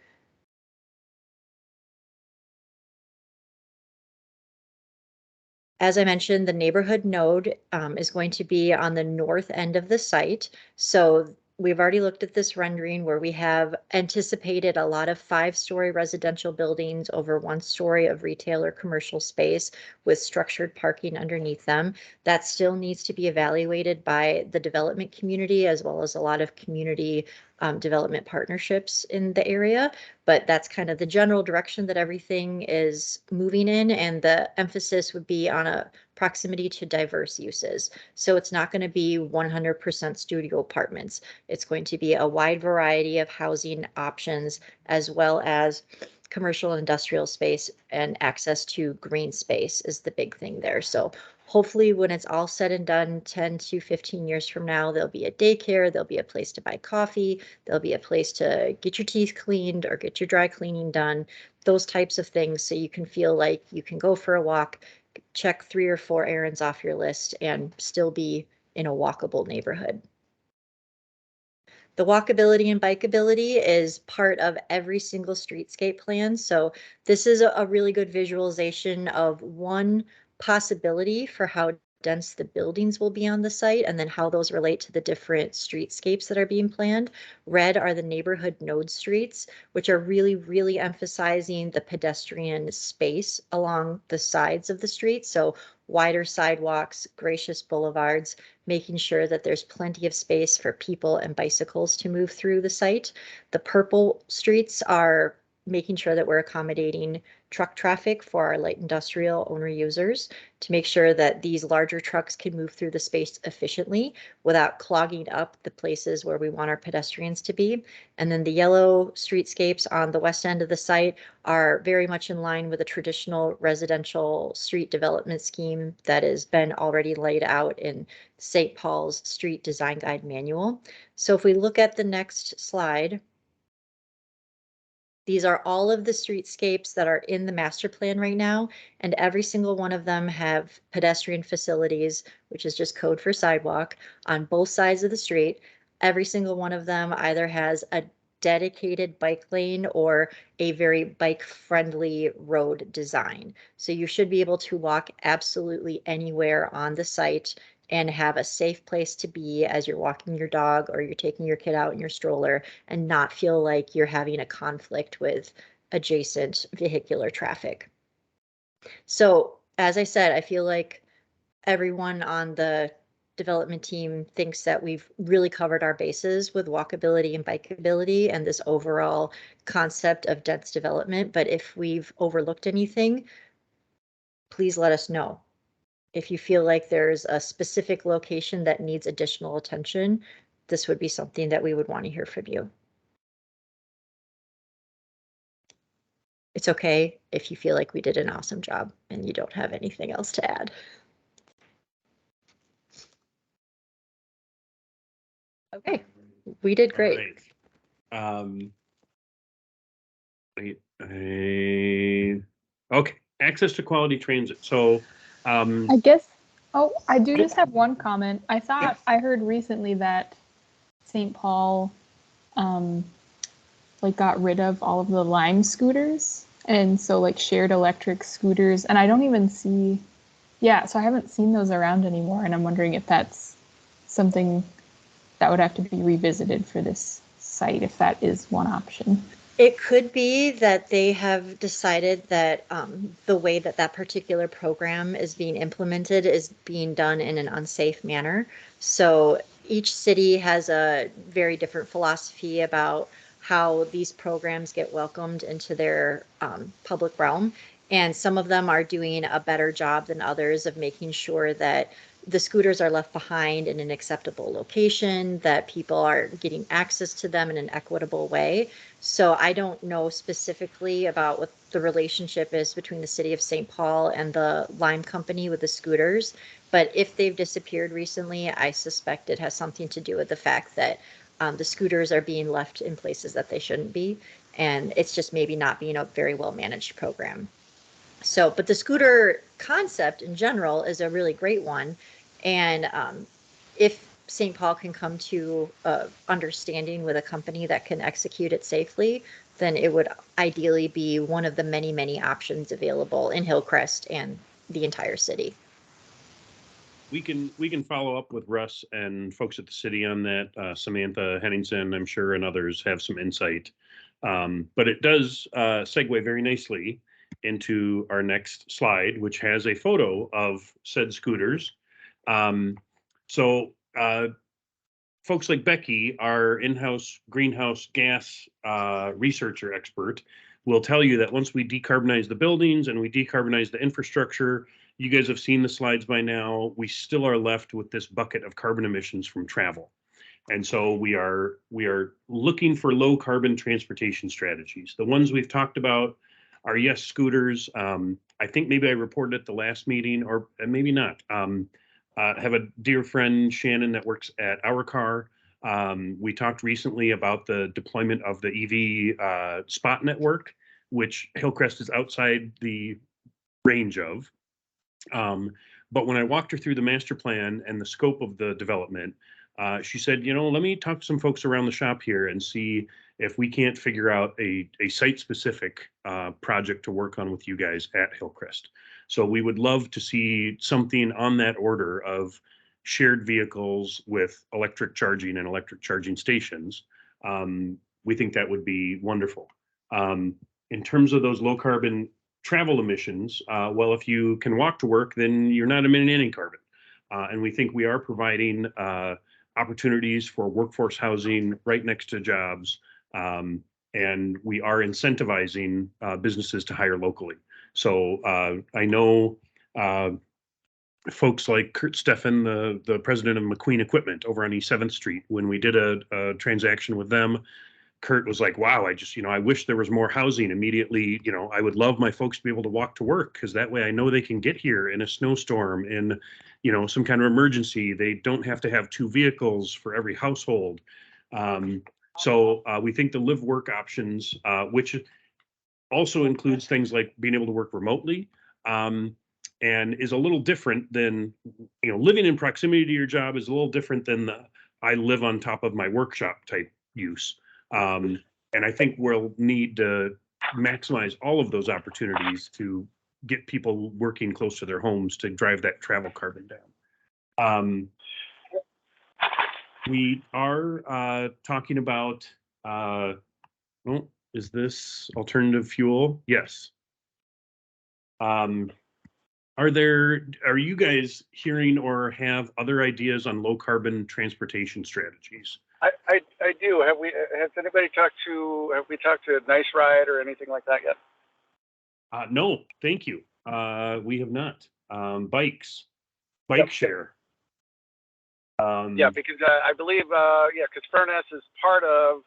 As I mentioned, the neighborhood node is going to be on the north end of the site. So we've already looked at this rendering where we have anticipated a lot of 5-story residential buildings over 1 story of retail or commercial space with structured parking underneath them. That still needs to be evaluated by the development community as well as a lot of community development partnerships in the area. But that's kind of the general direction that everything is moving in, and the emphasis would be on a proximity to diverse uses. So it's not going to be 100% studio apartments. It's going to be a wide variety of housing options as well as commercial and industrial space, and access to green space is the big thing there. So hopefully when it's all said and done, 10 to 15 years from now, there'll be a daycare, there'll be a place to buy coffee, there'll be a place to get your teeth cleaned or get your dry cleaning done, those types of things. So you can feel like you can go for a walk, check 3 or 4 errands off your list, and still be in a walkable neighborhood. The walkability and bikeability is part of every single streetscape plan. So this is a really good visualization of one possibility for how dense the buildings will be on the site and then how those relate to the different streetscapes that are being planned. Red are the neighborhood node streets, which are really emphasizing the pedestrian space along the sides of the street. So wider sidewalks, gracious boulevards, making sure that there's plenty of space for people and bicycles to move through the site. The purple streets are making sure that we're accommodating truck traffic for our light industrial owner users to make sure that these larger trucks can move through the space efficiently without clogging up the places where we want our pedestrians to be. And then the yellow streetscapes on the west end of the site are very much in line with a traditional residential street development scheme that has been already laid out in St. Paul's Street Design Guide Manual. So if we look at the next slide, these are all of the streetscapes that are in the master plan right now, and every single one of them have pedestrian facilities, which is just code for sidewalk, on both sides of the street. Every single one of them either has a dedicated bike lane or a very bike-friendly road design. So you should be able to walk absolutely anywhere on the site and have a safe place to be as you're walking your dog or you're taking your kid out in your stroller and not feel like you're having a conflict with adjacent vehicular traffic. So as I said, I feel like everyone on the development team thinks that we've really covered our bases with walkability and bikeability and this overall concept of dense development. But if we've overlooked anything, please let us know. If you feel like there's a specific location that needs additional attention, this would be something that we would want to hear from you. It's okay if you feel like we did an awesome job and you don't have anything else to add. Okay, we did great.
Right. Okay, access to quality transit. So
I guess, I do just have one comment. I thought I heard recently that St. Paul like got rid of all of the Lime scooters, and so like shared electric scooters, and I don't even see, so I haven't seen those around anymore, and I'm wondering if that's something that would have to be revisited for this site, if that is one option.
It could be that they have decided that the way that that particular program is being implemented is being done in an unsafe manner. So each city has a very different philosophy about how these programs get welcomed into their public realm. And some of them are doing a better job than others of making sure that the scooters are left behind in an acceptable location, that people are getting access to them in an equitable way. So I don't know specifically about what the relationship is between the city of St. Paul and the Lime Company with the scooters. But if they've disappeared recently, I suspect it has something to do with the fact that the scooters are being left in places that they shouldn't be. And it's just maybe not being a very well managed program. So, but the scooter concept in general is a really great one. And if St. Paul can come to understanding with a company that can execute it safely, then it would ideally be one of the many, many options available in Hillcrest and the entire city.
We can follow up with Russ and folks at the city on that. Samantha Henningsen, I'm sure, and others have some insight. But it does segue very nicely into our next slide, which has a photo of said scooters. So folks like Becky, our in-house greenhouse gas researcher expert, will tell you that once we decarbonize the buildings and we decarbonize the infrastructure, you guys have seen the slides by now, we still are left with this bucket of carbon emissions from travel. And so we are looking for low carbon transportation strategies. The ones we've talked about are, yes, scooters. I think maybe I reported at the last meeting, or maybe not. Have a dear friend, Shannon, that works at Our Car. We talked recently about the deployment of the EV spot network, which Hillcrest is outside the range of. But when I walked her through the master plan and the scope of the development, she said, you know, let me talk to some folks around the shop here and see if we can't figure out a site-specific project to work on with you guys at Hillcrest. So we would love to see something on that order of shared vehicles with electric charging and electric charging stations. We think that would be wonderful. In terms of those low carbon travel emissions, well, if you can walk to work, then you're not emitting any carbon. And we think we are providing opportunities for workforce housing right next to jobs. And we are incentivizing businesses to hire locally. So I know folks like Kurt Steffen, the president of McQueen Equipment over on East 7th Street, when we did a transaction with them, Kurt was like, wow, I wish there was more housing immediately. I would love my folks to be able to walk to work because that way I know they can get here in a snowstorm, in, some kind of emergency. They don't have to have two vehicles for every household. So we think the live work options, which also includes things like being able to work remotely, and is a little different than, living in proximity to your job is a little different than the I live on top of my workshop type use. And I think we'll need to maximize all of those opportunities to get people working close to their homes to drive that travel carbon down. We are talking about, is this alternative fuel? Yes. Are you guys hearing or have other ideas on low carbon transportation strategies?
I do. Have we talked to Nice Ride or anything like that yet?
No, thank you. We have not. Bike share.
Yeah, because I believe, because Furness is part of,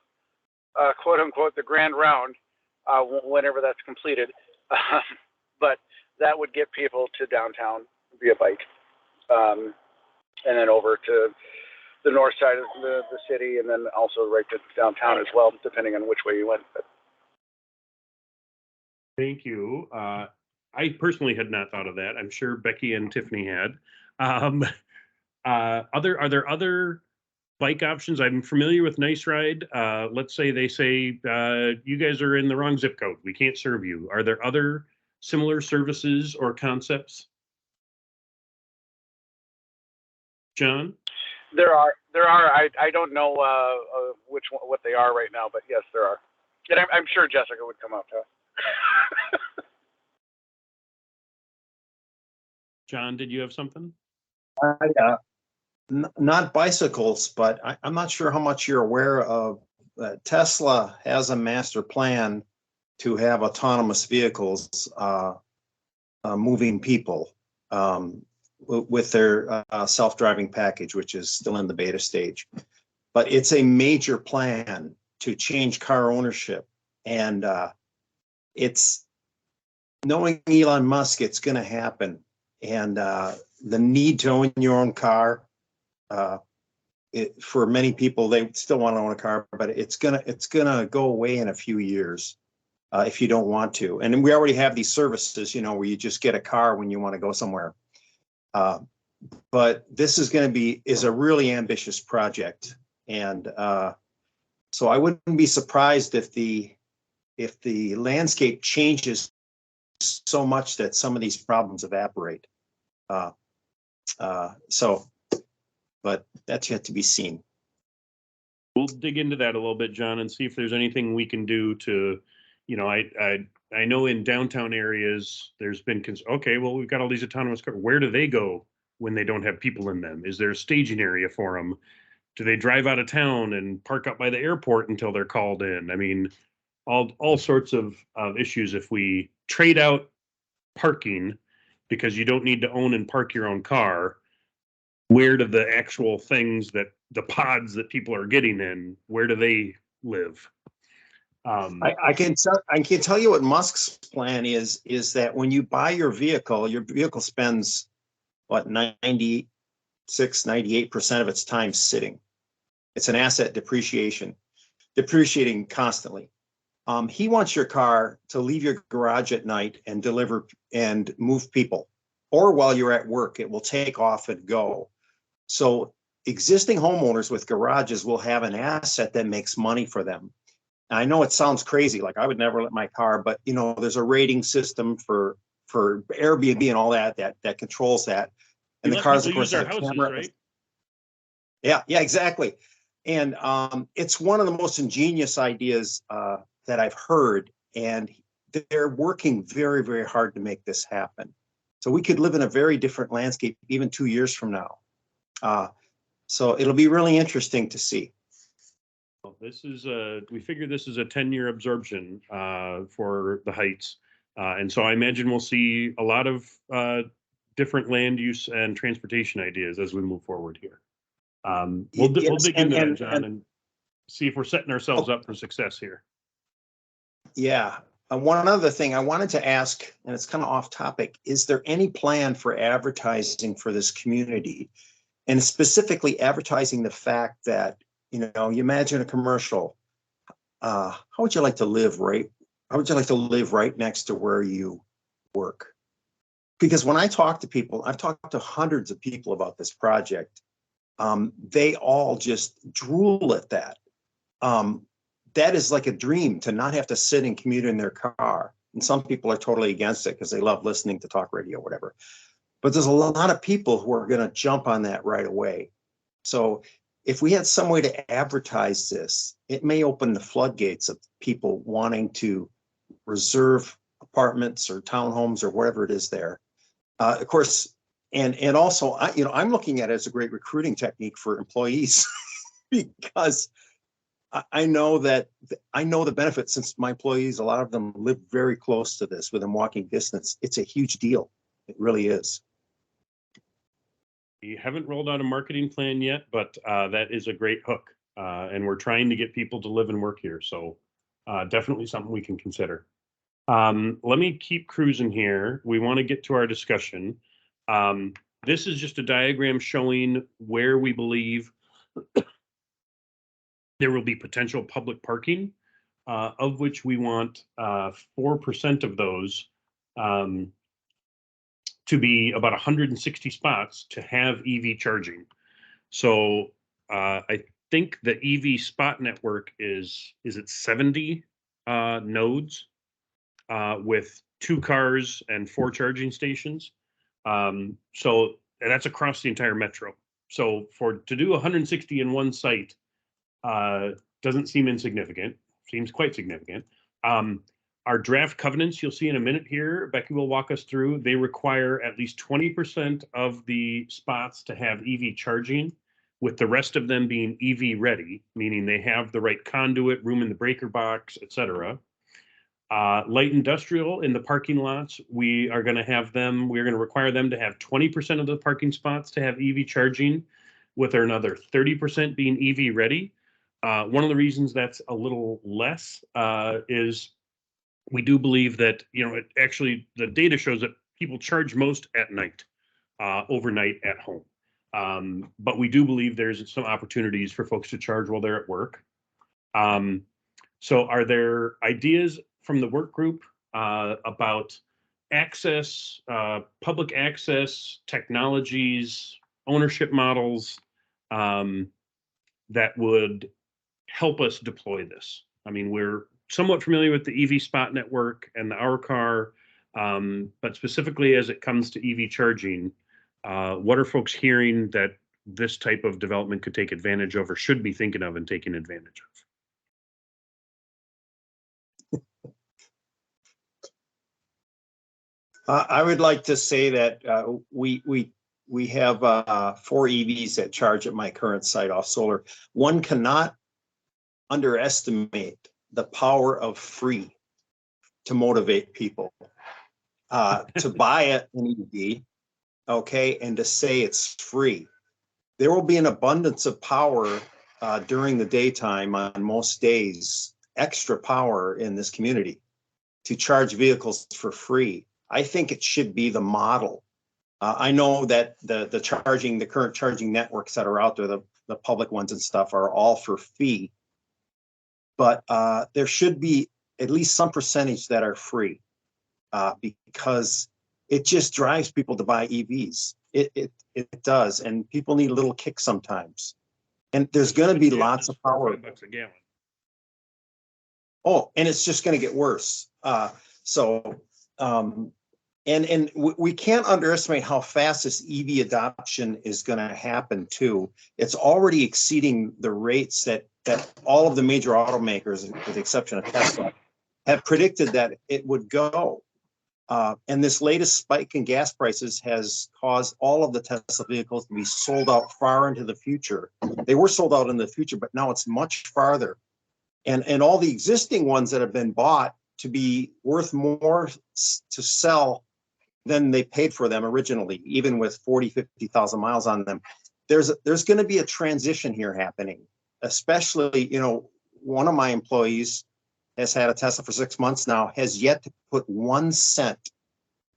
quote unquote, the grand round, whenever that's completed. But that would get people to downtown via bike, and then over to the north side of the city, and then also right to downtown as well, depending on which way you went. But.
Thank you. I personally had not thought of that. I'm sure Becky and Tiffany had. Are there other bike options? I'm familiar with Nice Ride. Let's say they say you guys are in the wrong zip code. We can't serve you. Are there other similar services or concepts? John?
There are. I don't know what they are right now, but yes, there are. And I'm sure Jessica would come up. Huh?
John, did you have something?
Not bicycles, but I'm not sure how much you're aware of. Tesla has a master plan to have autonomous vehicles moving people with their self-driving package, which is still in the beta stage. But it's a major plan to change car ownership. And it's knowing Elon Musk, it's going to happen. And the need to own your own car, for many people, they still want to own a car, but it's gonna go away in a few years if you don't want to. And we already have these services, you know, where you just get a car when you want to go somewhere. But this is a really ambitious project, and so I wouldn't be surprised if the landscape changes so much that some of these problems evaporate. But that's yet to be seen.
We'll dig into that a little bit, John, and see if there's anything we can do to, you know, I know in downtown areas there's been okay, well, we've got all these autonomous cars. Where do they go when they don't have people in them? Is there a staging area for them? Do they drive out of town and park up by the airport until they're called in? I mean, all sorts of issues. If we trade out parking because you don't need to own and park your own car, where do the actual things that the pods that people are getting in, where do they live?
I can tell you what Musk's plan is that when you buy your vehicle spends what 98% of its time sitting. It's an asset depreciating constantly. He wants your car to leave your garage at night and deliver and move people, or while you're at work, it will take off and go. So existing homeowners with garages will have an asset that makes money for them. I know it sounds crazy, like I would never let my car, but you know, there's a rating system for Airbnb and all that controls that. And the cars, of course, have cameras. Right? Yeah, exactly. And it's one of the most ingenious ideas that I've heard, and they're working very, very hard to make this happen. So we could live in a very different landscape even 2 years from now. So it'll be really interesting to see.
Well, we figure this is a 10-year absorption for the Heights. And so I imagine we'll see a lot of different land use and transportation ideas as we move forward here. We'll dig into that, John, and see if we're setting ourselves up for success here.
Yeah. One other thing I wanted to ask, and it's kind of off topic, is there any plan for advertising for this community? And specifically advertising the fact that, you know, you imagine a commercial. How would you like to live right? How would you like to live right next to where you work? Because when I talk to people, I've talked to hundreds of people about this project. They all just drool at that. That is like a dream, to not have to sit and commute in their car. And some people are totally against it because they love listening to talk radio or whatever. But there's a lot of people who are going to jump on that right away. So if we had some way to advertise this, it may open the floodgates of people wanting to reserve apartments or townhomes or whatever it is there. Of course, and also, I'm looking at it as a great recruiting technique for employees because I know the benefits, since my employees, a lot of them live very close to this within walking distance. It's a huge deal. It really is.
We haven't rolled out a marketing plan yet, but that is a great hook. And we're trying to get people to live and work here. So definitely something we can consider. Let me keep cruising here. We want to get to our discussion. This is just a diagram showing where we believe there will be potential public parking, of which we want 4% of those to be about 160 spots to have EV charging. So I think the EV spot network is it 70 nodes with 2 cars and 4 charging stations. So that's across the entire metro. So to do 160 in one site doesn't seem insignificant. seems quite significant. Our draft covenants, you'll see in a minute here, Becky will walk us through. They require at least 20% of the spots to have EV charging, with the rest of them being EV ready, meaning they have the right conduit, room in the breaker box, et cetera. Light industrial in the parking lots, we are going to have them, we're going to require them to have 20% of the parking spots to have EV charging, with another 30% being EV ready. One of the reasons that's a little less is we do believe that, it actually, the data shows that people charge most at night, overnight at home. But we do believe there's some opportunities for folks to charge while they're at work. So are there ideas from the work group about access, public access, technologies, ownership models that would help us deploy this? I mean, we're somewhat familiar with the EV Spot network and the Our Car, but specifically as it comes to EV charging, what are folks hearing that this type of development could take advantage of, or should be thinking of and taking advantage of?
I would like to say that we have 4 EVs that charge at my current site off solar. One cannot underestimate the power of free to motivate people to buy an EV, okay, and to say it's free. There will be an abundance of power during the daytime on most days, extra power in this community to charge vehicles for free. I think it should be the model. I know that the current charging networks that are out there, the public ones and stuff, are all for fee, but there should be at least some percentage that are free, because it just drives people to buy EVs. It does, and people need a little kick sometimes. And there's going to be lots of power.
$5 a gallon.
Oh, and it's just going to get worse. And we can't underestimate how fast this EV adoption is going to happen too. It's already exceeding the rates that all of the major automakers, with the exception of Tesla, have predicted that it would go. And this latest spike in gas prices has caused all of the Tesla vehicles to be sold out far into the future. They were sold out in the future, but now it's much farther. And all the existing ones that have been bought to be worth more to sell than they paid for them originally, even with 40, 50,000 miles on them. There's going to be a transition here happening, especially, one of my employees has had a Tesla for 6 months now, has yet to put 1 cent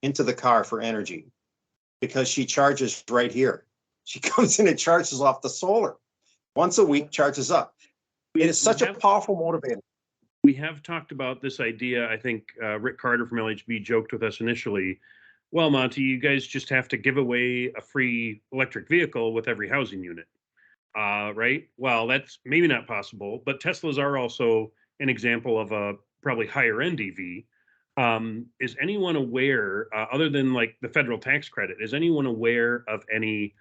into the car for energy because she charges right here. She comes in and charges off the solar. Once a week, charges up. It is such a powerful motivator.
We have talked about this idea. I think Rick Carter from LHB joked with us initially, well, Monty, you guys just have to give away a free electric vehicle with every housing unit, right? Well, that's maybe not possible, but Teslas are also an example of a probably higher end EV. Is anyone aware, other than like the federal tax credit, is anyone aware of any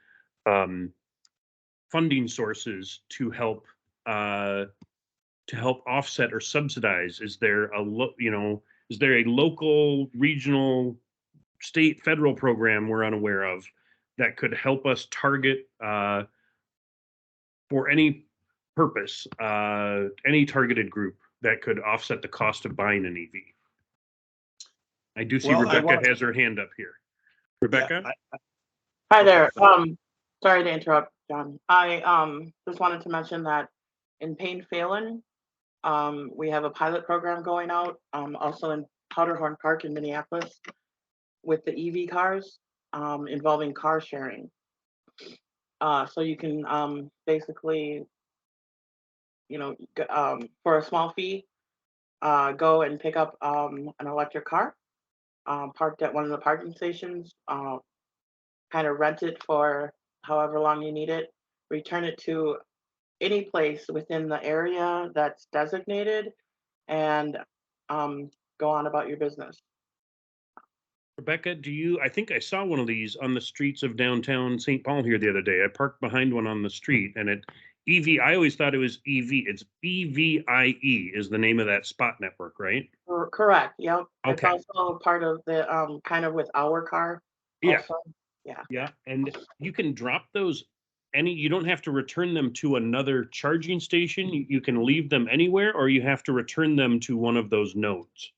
funding sources to help offset or subsidize? Is there a local, regional, state, federal program we're unaware of that could help us target for any purpose, any targeted group that could offset the cost of buying an EV? I do see Rebecca has her hand up here. Rebecca?
Yeah, hi there. Sorry to interrupt, John. I just wanted to mention that in Payne Phelan, we have a pilot program going out, also in Powderhorn Park in Minneapolis, with the EV cars, involving car sharing. So you can basically, for a small fee, go and pick up an electric car, parked at one of the parking stations, kind of rent it for however long you need it, return it to any place within the area that's designated, and go on about your business.
Rebecca, I think I saw one of these on the streets of downtown St. Paul here the other day. I parked behind one on the street, and EV, I always thought it was EV. It's EVIE is the name of that spot network, right?
Correct, yep. It's
Okay.
also part of the, kind of with our car
Yeah.
also. Yeah.
Yeah, and you can drop those you don't have to return them to another charging station. You can leave them anywhere, or you have to return them to one of those nodes.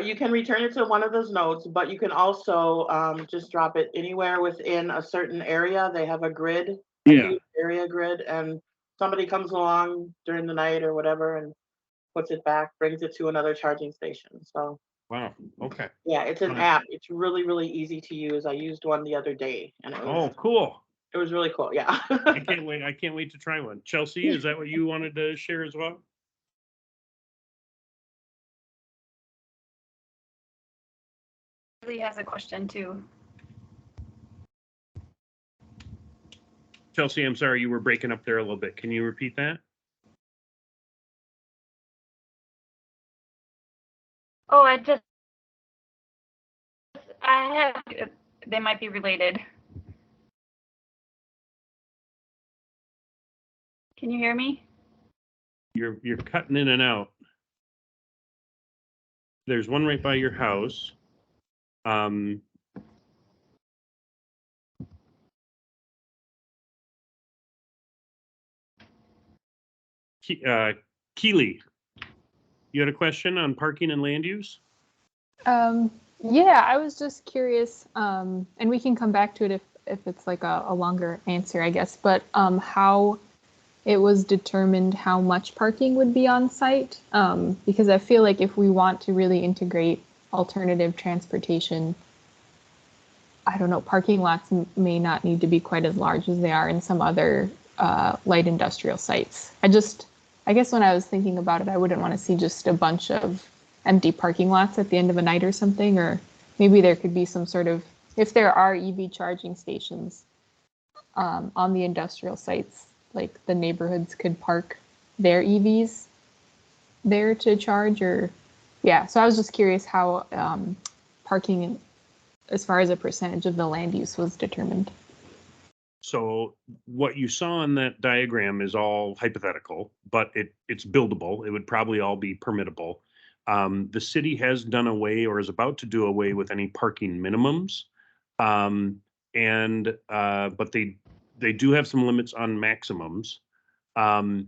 You can return it to one of those nodes, but you can also just drop it anywhere within a certain area. They have a grid, a
Yeah.
huge area grid, and somebody comes along during the night or whatever and puts it back, brings it to another charging station. So
Wow. Okay.
yeah, it's an
Right.
app. It's really, really easy to use. I used one the other day and
Oh, cool.
it was really cool. Yeah.
I can't wait. I can't wait to try one. Chelsea, is that what you wanted to share as well?
Lee has a question too.
Chelsea, I'm sorry, you were breaking up there a little bit. Can you repeat that?
Oh, I have, they might be related. Can you hear me?
You're cutting in and out. There's one right by your house. Keely, you had a question on parking and land use?
Yeah, I was just curious, and we can come back to it if it's like a longer answer, I guess, but how it was determined how much parking would be on site, because I feel like if we want to really integrate alternative transportation, I don't know, parking lots may not need to be quite as large as they are in some other light industrial sites. I guess when I was thinking about it, I wouldn't want to see just a bunch of empty parking lots at the end of a night or something, or maybe there could be some sort of, if there are EV charging stations on the industrial sites, like the neighborhoods could park their EVs there to charge, or yeah. So I was just curious how parking as far as a percentage of the land use was determined.
So what you saw in that diagram is all hypothetical, but it's buildable. It would probably all be permittable. The city has done away or is about to do away with any parking minimums. But they do have some limits on maximums. And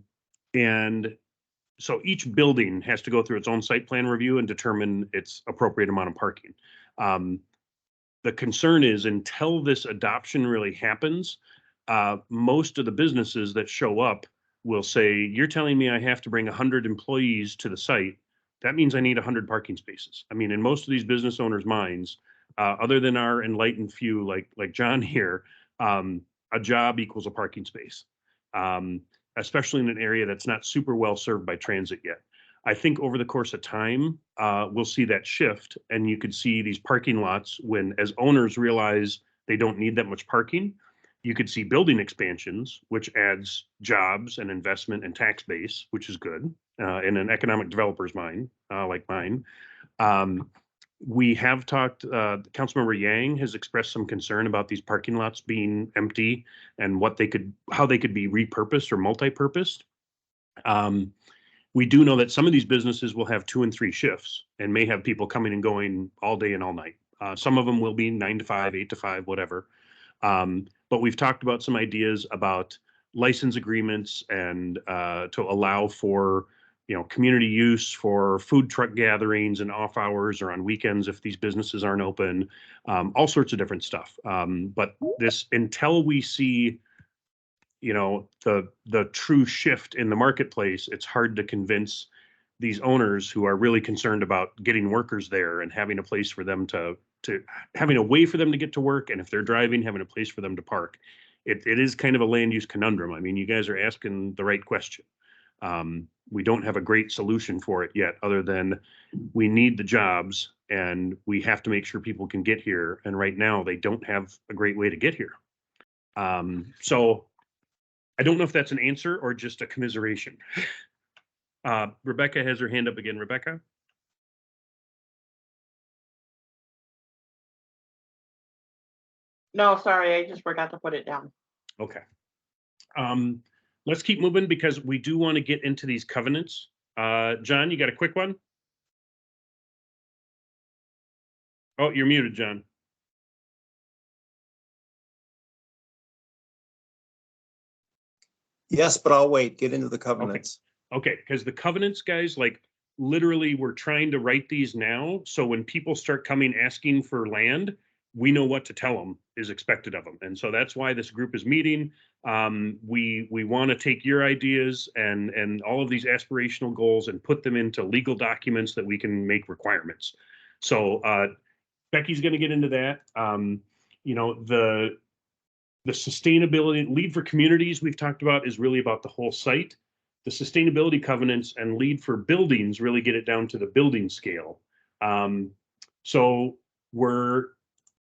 so each building has to go through its own site plan review and determine its appropriate amount of parking. The concern is until this adoption really happens, most of the businesses that show up will say, you're telling me I have to bring 100 employees to the site. That means I need 100 parking spaces. I mean, in most of these business owners' minds, other than our enlightened few like John here, a job equals a parking space, especially in an area that's not super well served by transit yet. I think over the course of time, we'll see that shift, and you could see these parking lots when, as owners realize they don't need that much parking, you could see building expansions, which adds jobs and investment and tax base, which is good in an economic developer's mind, like mine. We have talked, Councilmember Yang has expressed some concern about these parking lots being empty and how they could be repurposed or multi-purposed. We do know that some of these businesses will have 2 and 3 shifts and may have people coming and going all day and all night. Some of them will be 9 to 5, 8 to 5, whatever. But we've talked about some ideas about license agreements and to allow for, community use for food truck gatherings and off hours or on weekends if these businesses aren't open, all sorts of different stuff. But until we see the true shift in the marketplace, it's hard to convince these owners who are really concerned about getting workers there and having a place for them to having a way for them to get to work, and if they're driving, having a place for them to park. It is kind of a land use conundrum. I mean, you guys are asking the right question. We don't have a great solution for it yet, other than we need the jobs and we have to make sure people can get here. And right now they don't have a great way to get here. So I don't know if that's an answer or just a commiseration. Rebecca has her hand up again. Rebecca?
No, sorry, I just forgot to put it down.
Okay. let's keep moving because we do want to get into these covenants. John, you got a quick one? Oh, you're muted, John.
Yes, but I'll wait. Get into the covenants.
Okay, because the covenants, guys, like literally we're trying to write these now. So when people start coming asking for land, we know what to tell them is expected of them. And so that's why this group is meeting. We want to take your ideas and all of these aspirational goals and put them into legal documents that we can make requirements. So Becky's going to get into that. You know, the sustainability lead for communities we've talked about is really about the whole site. The sustainability covenants and lead for buildings really get it down to the building scale. So we're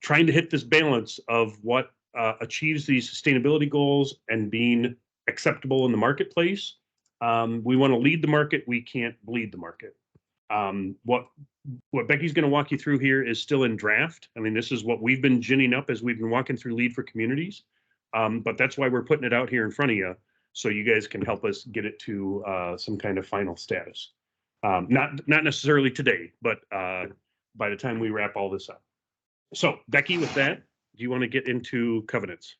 trying to hit this balance of what achieves these sustainability goals and being acceptable in the marketplace. We want to lead the market. We can't bleed the market. What Becky's going to walk you through here is still in draft. I mean, this is what we've been ginning up as we've been walking through lead for communities. But that's why we're putting it out here in front of you, so you guys can help us get it to some kind of final status. Not necessarily today, but by the time we wrap all this up. So Becky, with that, do you want to get into covenants?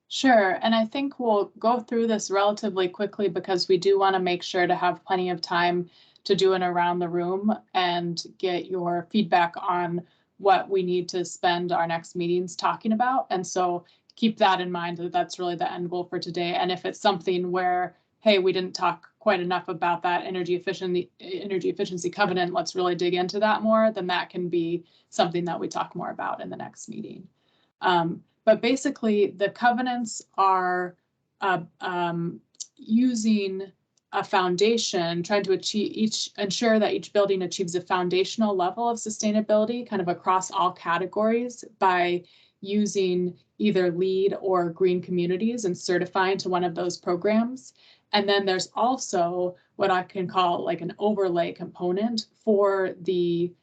Sure, and I think we'll go through this relatively quickly because we do want to make sure to have plenty of time to do an around the room and get your feedback on what we need to spend our next meetings talking about. And so keep that in mind, that that's really the end goal for today. And if it's something where, hey, we didn't talk quite enough about that energy efficiency covenant, let's really dig into that more, then that can be something that we talk more about in the next meeting. But basically, the covenants are using a foundation, trying to ensure that each building achieves a foundational level of sustainability kind of across all categories by using either LEED or green communities and certifying to one of those programs. And then there's also what I can call like an overlay component for the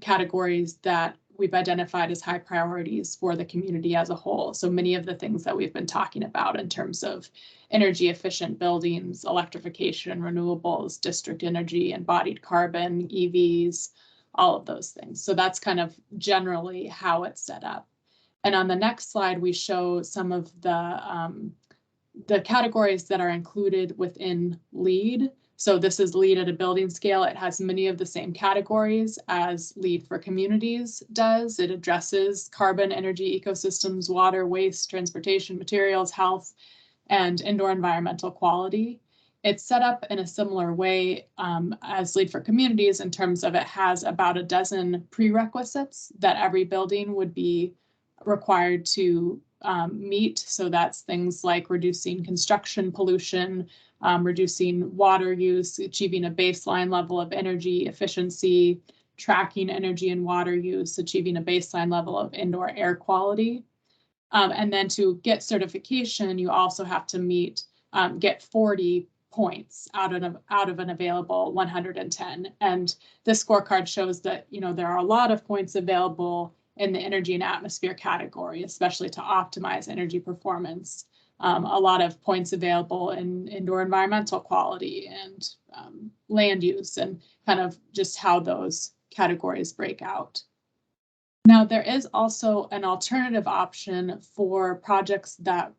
categories that we've identified as high priorities for the community as a whole. So many of the things that we've been talking about in terms of energy efficient buildings, electrification, renewables, district energy, embodied carbon, EVs, all of those things. So that's kind of generally how it's set up. And on the next slide, we show some of the categories that are included within LEED. So this is LEED at a building scale. It has many of the same categories as LEED for communities does. It addresses carbon, energy, ecosystems, water, waste, transportation, materials, health, and indoor environmental quality. It's set up in a similar way as LEED for communities in terms of it has about a dozen prerequisites that every building would be required to meet. So that's things like reducing construction pollution, reducing water use, achieving a baseline level of energy efficiency, tracking energy and water use, achieving a baseline level of indoor air quality. And then to get certification, you also have to get 40 points out of an available 110. And this scorecard shows that, you know, there are a lot of points available in the energy and atmosphere category, especially to optimize energy performance. A lot of points available in indoor environmental quality and land use, and kind of just how those categories break out. Now, there is also an alternative option for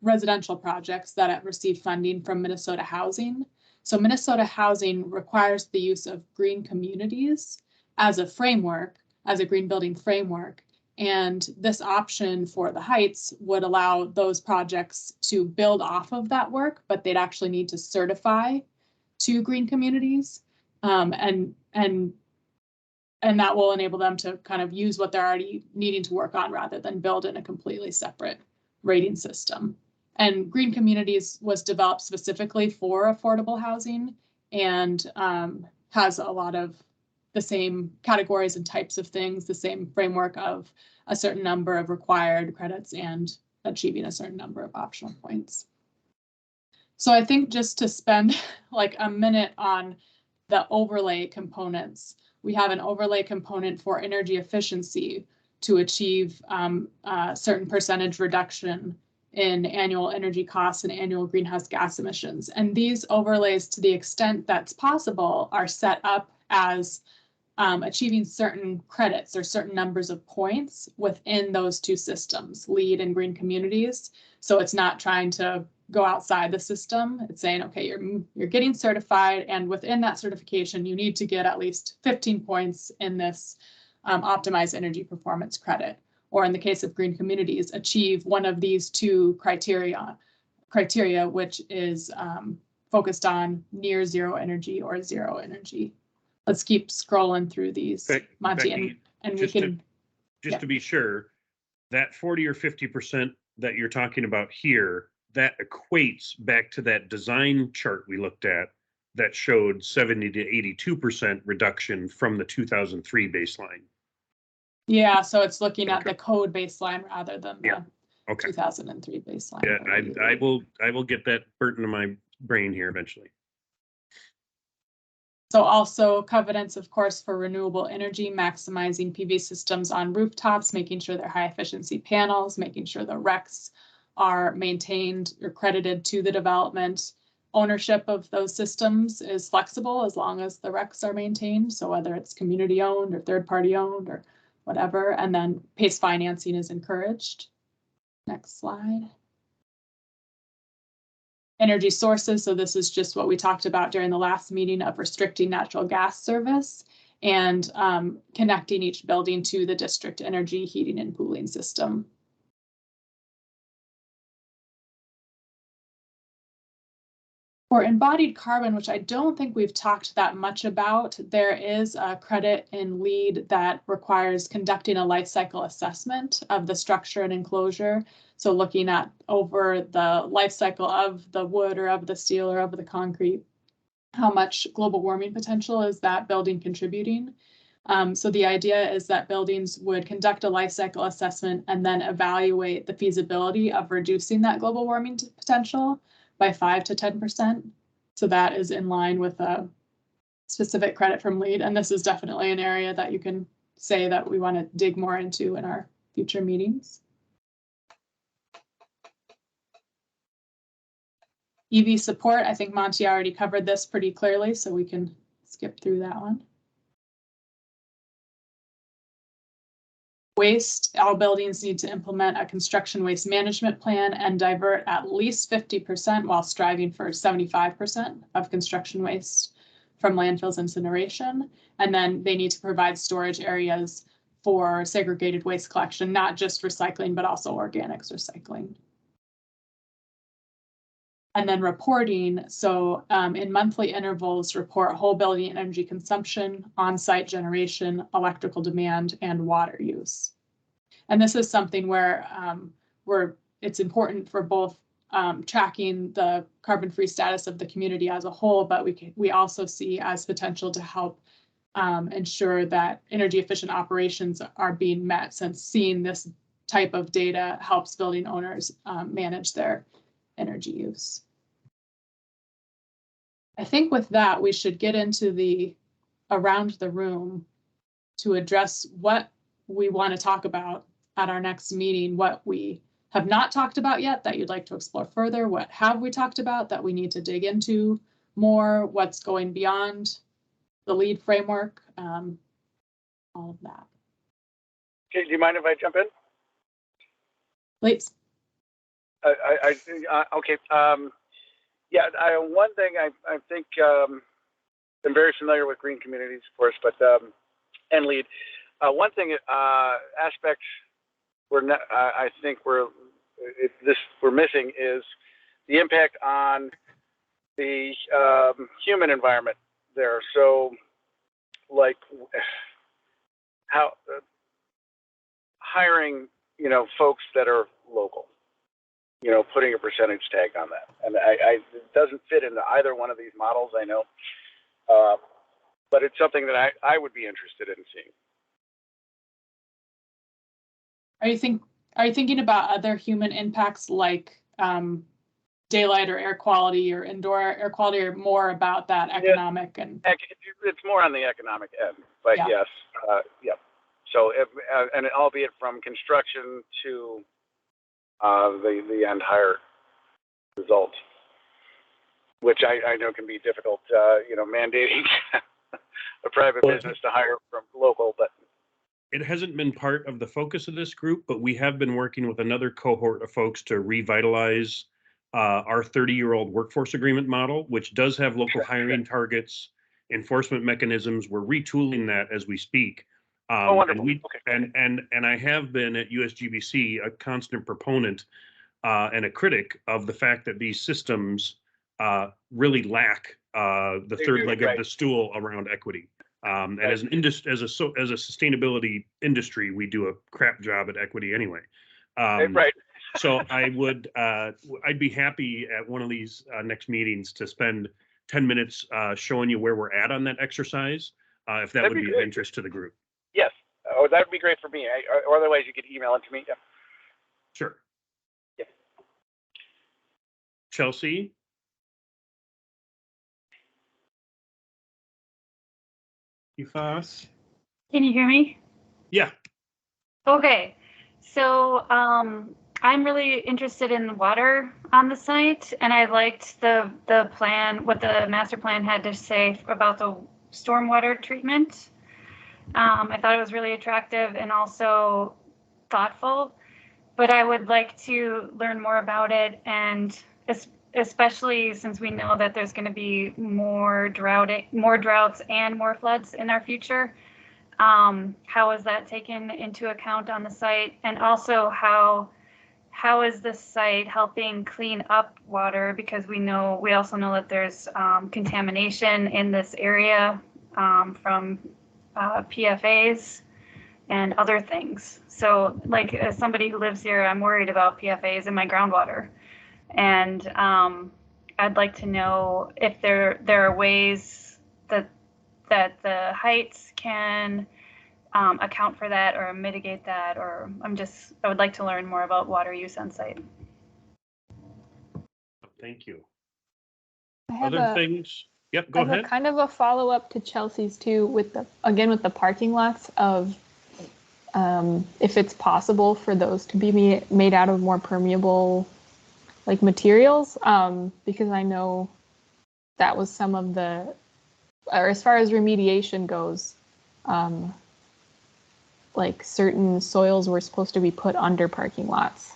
residential projects that receive funding from Minnesota Housing. So Minnesota Housing requires the use of green communities as a framework, as a green building framework. And this option for the Heights would allow those projects to build off of that work, but they'd actually need to certify to green communities. And that will enable them to kind of use what they're already needing to work on rather than build in a completely separate rating system. And green communities was developed specifically for affordable housing and has a lot of the same categories and types of things, the same framework of a certain number of required credits and achieving a certain number of optional points. So I think just to spend like a minute on the overlay components, we have an overlay component for energy efficiency to achieve a certain percentage reduction in annual energy costs and annual greenhouse gas emissions. And these overlays, to the extent that's possible, are set up as achieving certain credits or certain numbers of points within those two systems, LEED and green communities. So it's not trying to go outside the system. It's saying, okay, you're getting certified, and within that certification, you need to get at least 15 points in this optimized energy performance credit. Or in the case of green communities, achieve one of these two criteria, which is focused on near zero energy or zero energy. Let's keep scrolling through these, Monty,
Becky,
and we can.
To be sure, that 40 or 50% that you're talking about here, that equates back to that design chart we looked at that showed 70 to 82% reduction from the 2003 baseline.
Yeah, so it's looking at the code baseline rather than the 2003 baseline.
Yeah, I will get that burnt into my brain here eventually.
So also covenants, of course, for renewable energy, maximizing PV systems on rooftops, making sure they're high efficiency panels, making sure the RECs are maintained or credited to the development. Ownership of those systems is flexible as long as the RECs are maintained. So whether it's community owned or third party owned or whatever, and then PACE financing is encouraged. Next slide. Energy sources, so this is just what we talked about during the last meeting of restricting natural gas service and connecting each building to the district energy heating and cooling system. For embodied carbon, which I don't think we've talked that much about, there is a credit in LEED that requires conducting a life cycle assessment of the structure and enclosure. So looking at over the life cycle of the wood or of the steel or of the concrete, how much global warming potential is that building contributing? So the idea is that buildings would conduct a life cycle assessment and then evaluate the feasibility of reducing that global warming potential by 5 to 10%. So that is in line with a specific credit from LEED. And this is definitely an area that you can say that we want to dig more into in our future meetings. EV support, I think Monty already covered this pretty clearly, so we can skip through that one. Waste, all buildings need to implement a construction waste management plan and divert at least 50% while striving for 75% of construction waste from landfills incineration. And then they need to provide storage areas for segregated waste collection, not just recycling, but also organics recycling. And then reporting, so in monthly intervals, report whole building energy consumption, on-site generation, electrical demand, and water use. And this is something where it's important for both tracking the carbon-free status of the community as a whole, but we also see as potential to help ensure that energy efficient operations are being met, since seeing this type of data helps building owners manage their energy use. I think with that, we should get into the around the room to address what we want to talk about at our next meeting, what we have not talked about yet that you'd like to explore further, what have we talked about that we need to dig into more, what's going beyond the LEED framework, all of that.
Okay, do you mind if I jump in?
Please.
Okay. Yeah, one thing I think I'm very familiar with green communities, of course, but and LEED. One thing aspect I think we're missing is the impact on the human environment there. So, like how hiring, folks that are local. Putting a percentage tag on that. And it doesn't fit into either one of these models, I know. But it's something that I would be interested in seeing.
Are you thinking about other human impacts like daylight or air quality or indoor air quality, or more about that economic and?
It's more on the economic end, but yes, yeah. So, and albeit from construction to the end hire result, which I know can be difficult, mandating a private business to hire from local, but
it hasn't been part of the focus of this group, but we have been working with another cohort of folks to revitalize our 30-year-old workforce agreement model, which does have local hiring targets, enforcement mechanisms. We're retooling that as we speak.
wonderful.
And I have been at USGBC a constant proponent and a critic of the fact that these systems really lack the third leg of the stool around equity. And as an industry, as a sustainability industry, we do a crap job at equity anyway.
Right.
So I'd be happy at one of these next meetings to spend 10 minutes showing you where we're at on that exercise, if that would be of interest to the group.
Yes. Oh, that would be great for me. Or otherwise, you could email it to me. Yeah.
Sure.
Yeah.
Chelsea?
Can you hear me?
Yeah.
Okay. So I'm really interested in the water on the site, and I liked the plan, what the master plan had to say about the stormwater treatment. I thought it was really attractive and also thoughtful, but I would like to learn more about it, and especially since we know that there's going to be more droughts and more floods in our future. How is that taken into account on the site? And also how is this site helping clean up water? Because we also know that there's contamination in this area from PFAs and other things. So like as somebody who lives here, I'm worried about PFAs in my groundwater. And I'd like to know if there are ways that the heights can account for that or mitigate that, or I would like to learn more about water use on site.
Thank you.
Other
things? Yep, go ahead.
Kind of a follow-up to Chelsea's too, with the parking lots of if it's possible for those to be made out of more permeable like materials, because I know that was some of or as far as remediation goes, like certain soils were supposed to be put under parking lots.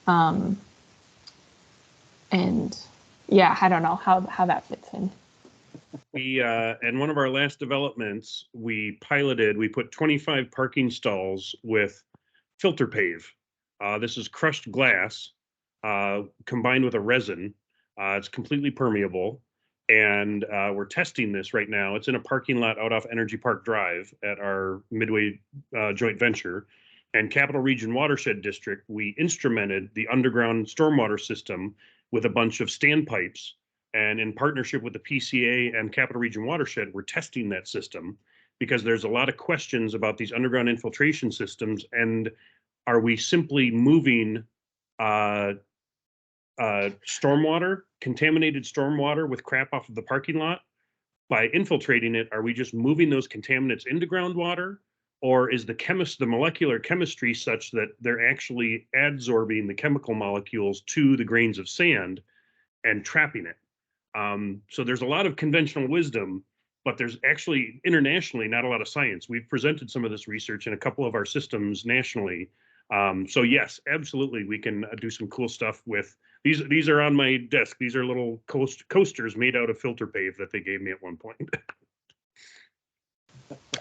And yeah, I don't know how that fits in.
We, in one of our last developments, we put 25 parking stalls with filter pave. This is crushed glass combined with a resin. It's completely permeable. And we're testing this right now. It's in a parking lot out off Energy Park Drive at our Midway joint venture. And Capital Region Watershed District, we instrumented the underground stormwater system with a bunch of standpipes. And in partnership with the PCA and Capital Region Watershed, we're testing that system because there's a lot of questions about these underground infiltration systems. And are we simply moving contaminated stormwater with crap off of the parking lot? By infiltrating it, are we just moving those contaminants into groundwater? Or is the molecular chemistry such that they're actually adsorbing the chemical molecules to the grains of sand and trapping it? So there's a lot of conventional wisdom, but there's actually internationally not a lot of science. We've presented some of this research in a couple of our systems nationally. So yes, absolutely, we can do some cool stuff with these. These are on my desk. These are little coasters made out of filter pave that they gave me at one point.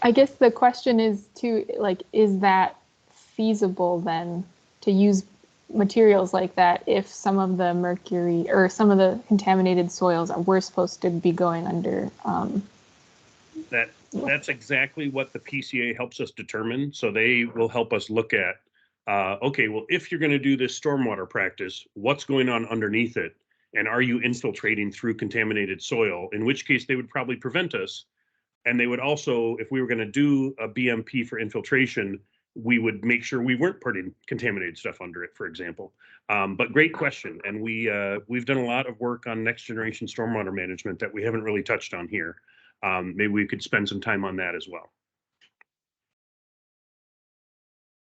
I guess the question is too, like, is that feasible then to use materials like that if some of the mercury or some of the contaminated soils were supposed to be going under?
That's exactly what the PCA helps us determine. So they will help us look at, okay, well, if you're going to do this stormwater practice, what's going on underneath it? And are you infiltrating through contaminated soil? In which case they would probably prevent us. And they would also, if we were going to do a BMP for infiltration, we would make sure we weren't putting contaminated stuff under it, for example. But great question. And we've done a lot of work on next generation stormwater management that we haven't really touched on here. Maybe we could spend some time on that as well.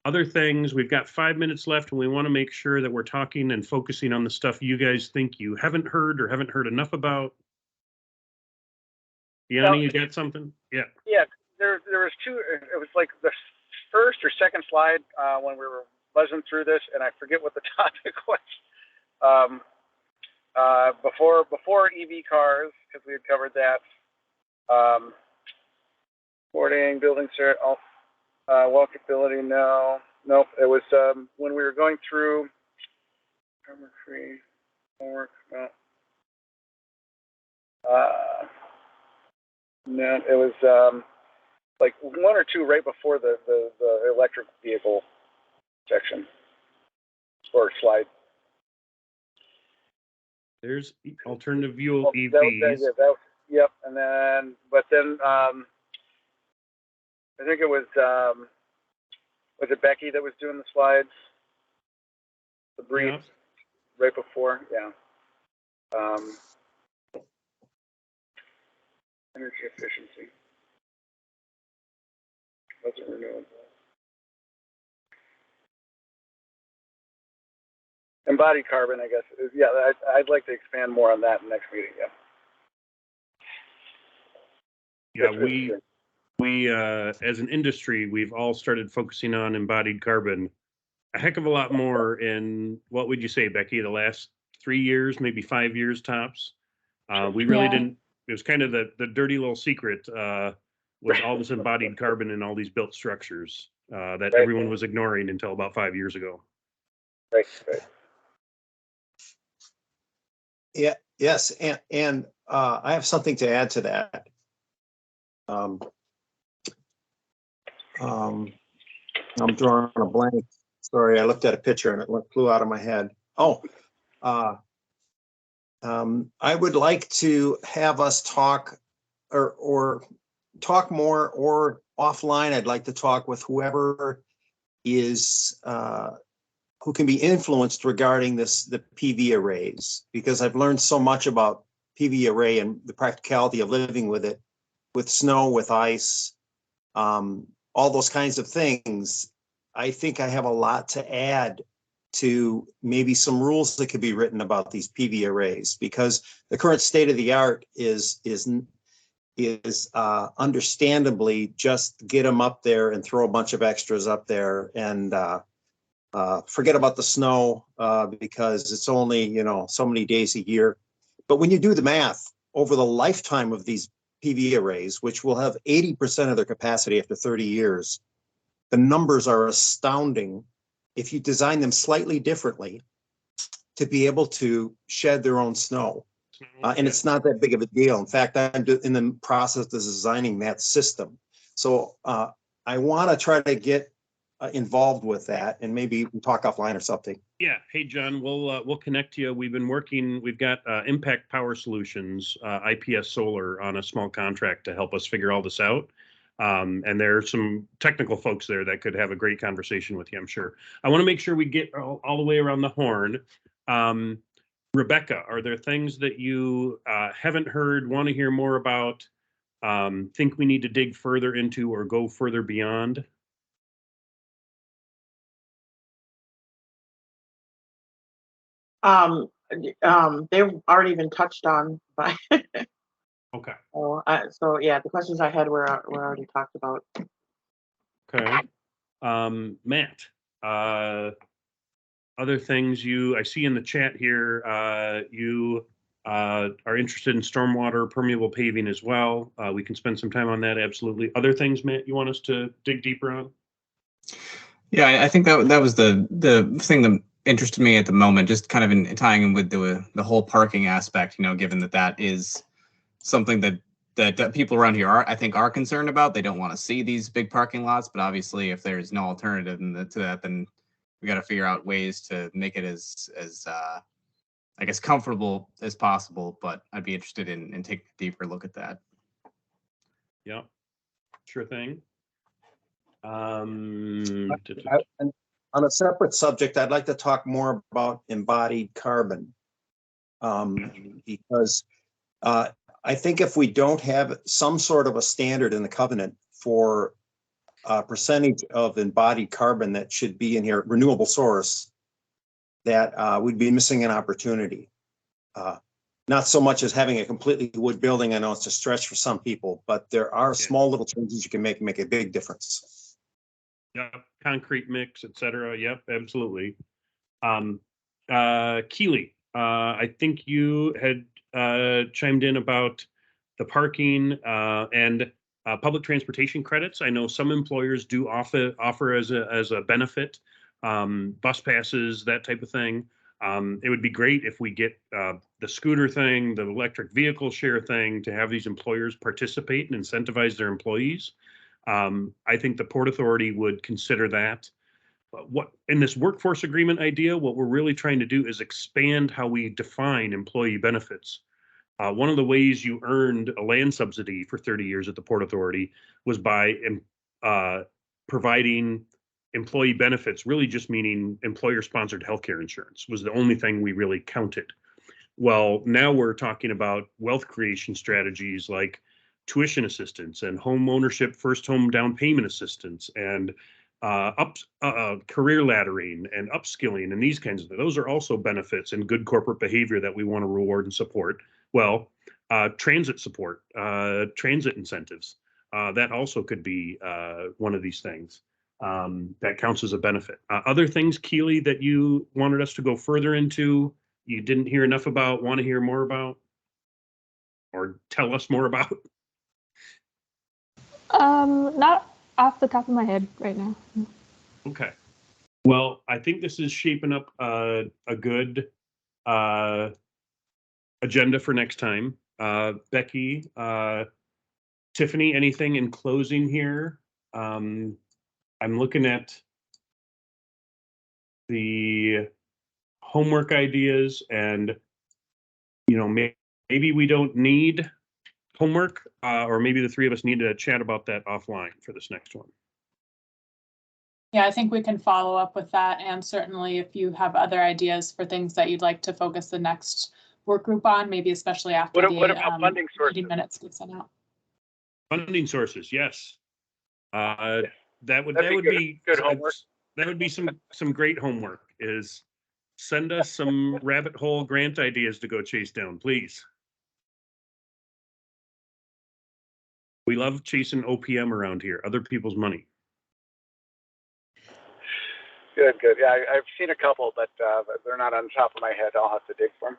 Other things, we've got 5 minutes left and we want to make sure that we're talking and focusing on the stuff you guys think you haven't heard or haven't heard enough about. Yanni, you got something? Yeah.
Yeah, there was two. It was like the first or second slide when we were buzzing through this, and I forget what the topic was. Before EV cars, because we had covered that. Boarding, building cert, walkability, nope. It was when we were going through free homework. No, it was like one or two right before the electric vehicle section or slide.
There's alternative fuel EVs.
Yep, and then I think it was it Becky that was doing the slides? The brief right before, yeah. Energy efficiency. What's it renewable? Embodied carbon, I guess. Yeah, I'd like to expand more on that in the next meeting. Yeah.
Yeah, we as an industry, we've all started focusing on embodied carbon a heck of a lot more in, what would you say, Becky, the last 3 years, maybe 5 years tops. We really didn't, it was kind of the dirty little secret, was all this embodied carbon in all these built structures that everyone was ignoring until about 5 years ago.
Right.
Yeah, yes, and I have something to add to that. I'm drawing a blank. Sorry, I looked at a picture and it flew out of my head. Oh, I would like to have us talk or talk more, or offline. I'd like to talk with whoever is who can be influenced regarding the PV arrays, because I've learned so much about PV array and the practicality of living with it, with snow, with ice, all those kinds of things. I think I have a lot to add to maybe some rules that could be written about these PV arrays, because the current state of the art is understandably just get them up there and throw a bunch of extras up there and forget about the snow because it's only, so many days a year. But when you do the math over the lifetime of these PV arrays, which will have 80% of their capacity after 30 years, the numbers are astounding if you design them slightly differently to be able to shed their own snow. And it's not that big of a deal. In fact, I'm in the process of designing that system. So I want to try to get involved with that, and maybe we can talk offline or something.
Yeah. Hey, John, we'll connect you. We've got Impact Power Solutions, IPS Solar, on a small contract to help us figure all this out. And there are some technical folks there that could have a great conversation with you, I'm sure. I want to make sure we get all the way around the horn. Rebecca, are there things that you haven't heard, want to hear more about, think we need to dig further into or go further beyond?
They've already been touched on by.
Okay.
So yeah, the questions I had were already talked about.
Okay. Matt, other things I see in the chat here, you are interested in stormwater permeable paving as well. We can spend some time on that. Absolutely. Other things, Matt, you want us to dig deeper on?
Yeah, I think that was the thing that interested me at the moment, just kind of in tying in with the whole parking aspect, given that is something that people around here I think are concerned about. They don't want to see these big parking lots, but obviously if there's no alternative to that, then we got to figure out ways to make it as I guess comfortable as possible. But I'd be interested in taking a deeper look at that.
Yeah, sure thing.
On a separate subject, I'd like to talk more about embodied carbon, because I think if we don't have some sort of a standard in the covenant for percentage of embodied carbon that should be in here, renewable source, that we'd be missing an opportunity. Not so much as having a completely wood building. I know it's a stretch for some people, but there are small little changes you can make a big difference.
Yep, concrete mix, et cetera. Yep, absolutely. Keely, I think you had chimed in about the parking and public transportation credits. I know some employers do offer as a benefit, bus passes, that type of thing. It would be great if we get the scooter thing, the electric vehicle share thing, to have these employers participate and incentivize their employees. I think the Port Authority would consider that. What in this workforce agreement idea, what we're really trying to do is expand how we define employee benefits. One of the ways you earned a land subsidy for 30 years at the Port Authority was by providing employee benefits, really just meaning employer-sponsored healthcare insurance was the only thing we really counted. Well, now we're talking about wealth creation strategies like tuition assistance and home ownership, first home down payment assistance, and career laddering and upskilling and these kinds of things. Those are also benefits and good corporate behavior that we want to reward and support. Well, transit support, transit incentives, that also could be one of these things that counts as a benefit. Other things, Keely, that you wanted us to go further into, you didn't hear enough about, want to hear more about, or tell us more about?
Not off the top of my head right now.
Okay. Well, I think this is shaping up a good agenda for next time. Becky, Tiffany, anything in closing here? I'm looking at the homework ideas, and maybe we don't need homework, or maybe the three of us need to chat about that offline for this next one.
Yeah, I think we can follow up with that, and certainly if you have other ideas for things that you'd like to focus the next work group on, maybe especially after
what about funding sources?
meeting minutes get sent out.
Funding sources, yes. That would be
good homework.
That would be some great homework. Is send us some rabbit hole grant ideas to go chase down, please. We love chasing OPM around here, other people's money.
Good. Yeah, I've seen a couple, but they're not on top of my head. I'll have to dig for them.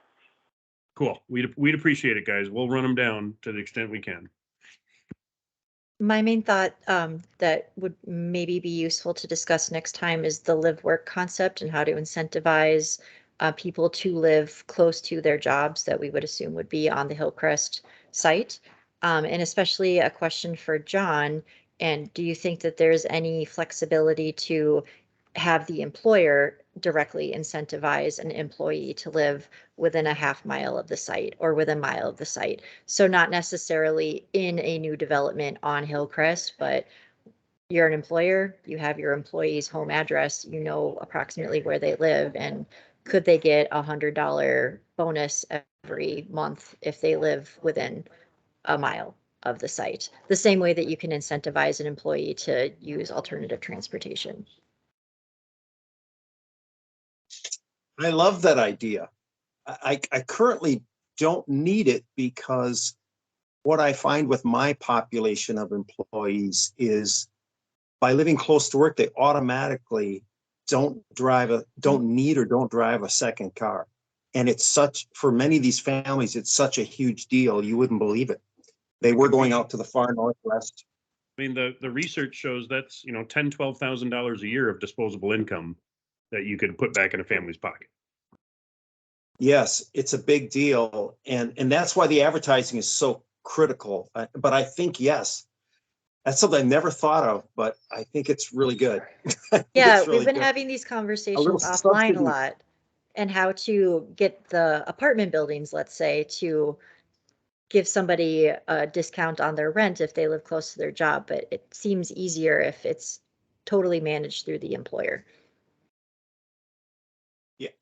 Cool. We'd appreciate it, guys. We'll run them down to the extent we can.
My main thought that would maybe be useful to discuss next time is the live work concept and how to incentivize people to live close to their jobs that we would assume would be on the Hillcrest site. And especially a question for John. And do you think that there's any flexibility to have the employer directly incentivize an employee to live within a half mile of the site or within a mile of the site? So not necessarily in a new development on Hillcrest, but you're an employer, you have your employee's home address, you know approximately where they live, and could they get $100 bonus every month if they live within a mile of the site? The same way that you can incentivize an employee to use alternative transportation.
I love that idea. I currently don't need it because what I find with my population of employees is by living close to work, they automatically don't need or don't drive a second car. And it's for many of these families, it's such a huge deal. You wouldn't believe it. They were going out to the far northwest.
I mean, the research shows that's, $10,000, $12,000 a year of disposable income that you could put back in a family's pocket.
Yes, it's a big deal. And that's why the advertising is so critical. But I think, yes, that's something I never thought of, but I think it's really good.
Yeah, we've been having these conversations offline a lot, and how to get the apartment buildings, let's say, to give somebody a discount on their rent if they live close to their job. But it seems easier if it's totally managed through the employer.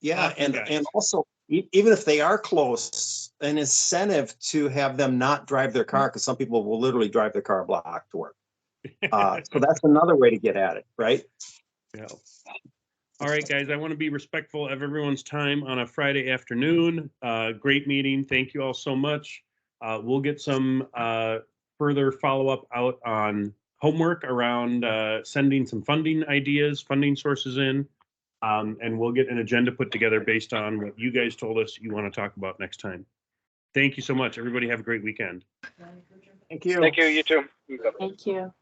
Yeah, and also, even if they are close, an incentive to have them not drive their car, because some people will literally drive their car a block to work. So that's another way to get at it, right?
Yeah. All right, guys, I want to be respectful of everyone's time on a Friday afternoon. Great meeting. Thank you all so much. We'll get some further follow-up out on homework around sending some funding ideas, funding sources in. And we'll get an agenda put together based on what you guys told us you want to talk about next time. Thank you so much. Everybody have a great weekend.
Thank you.
Thank you, you too.
Thank you.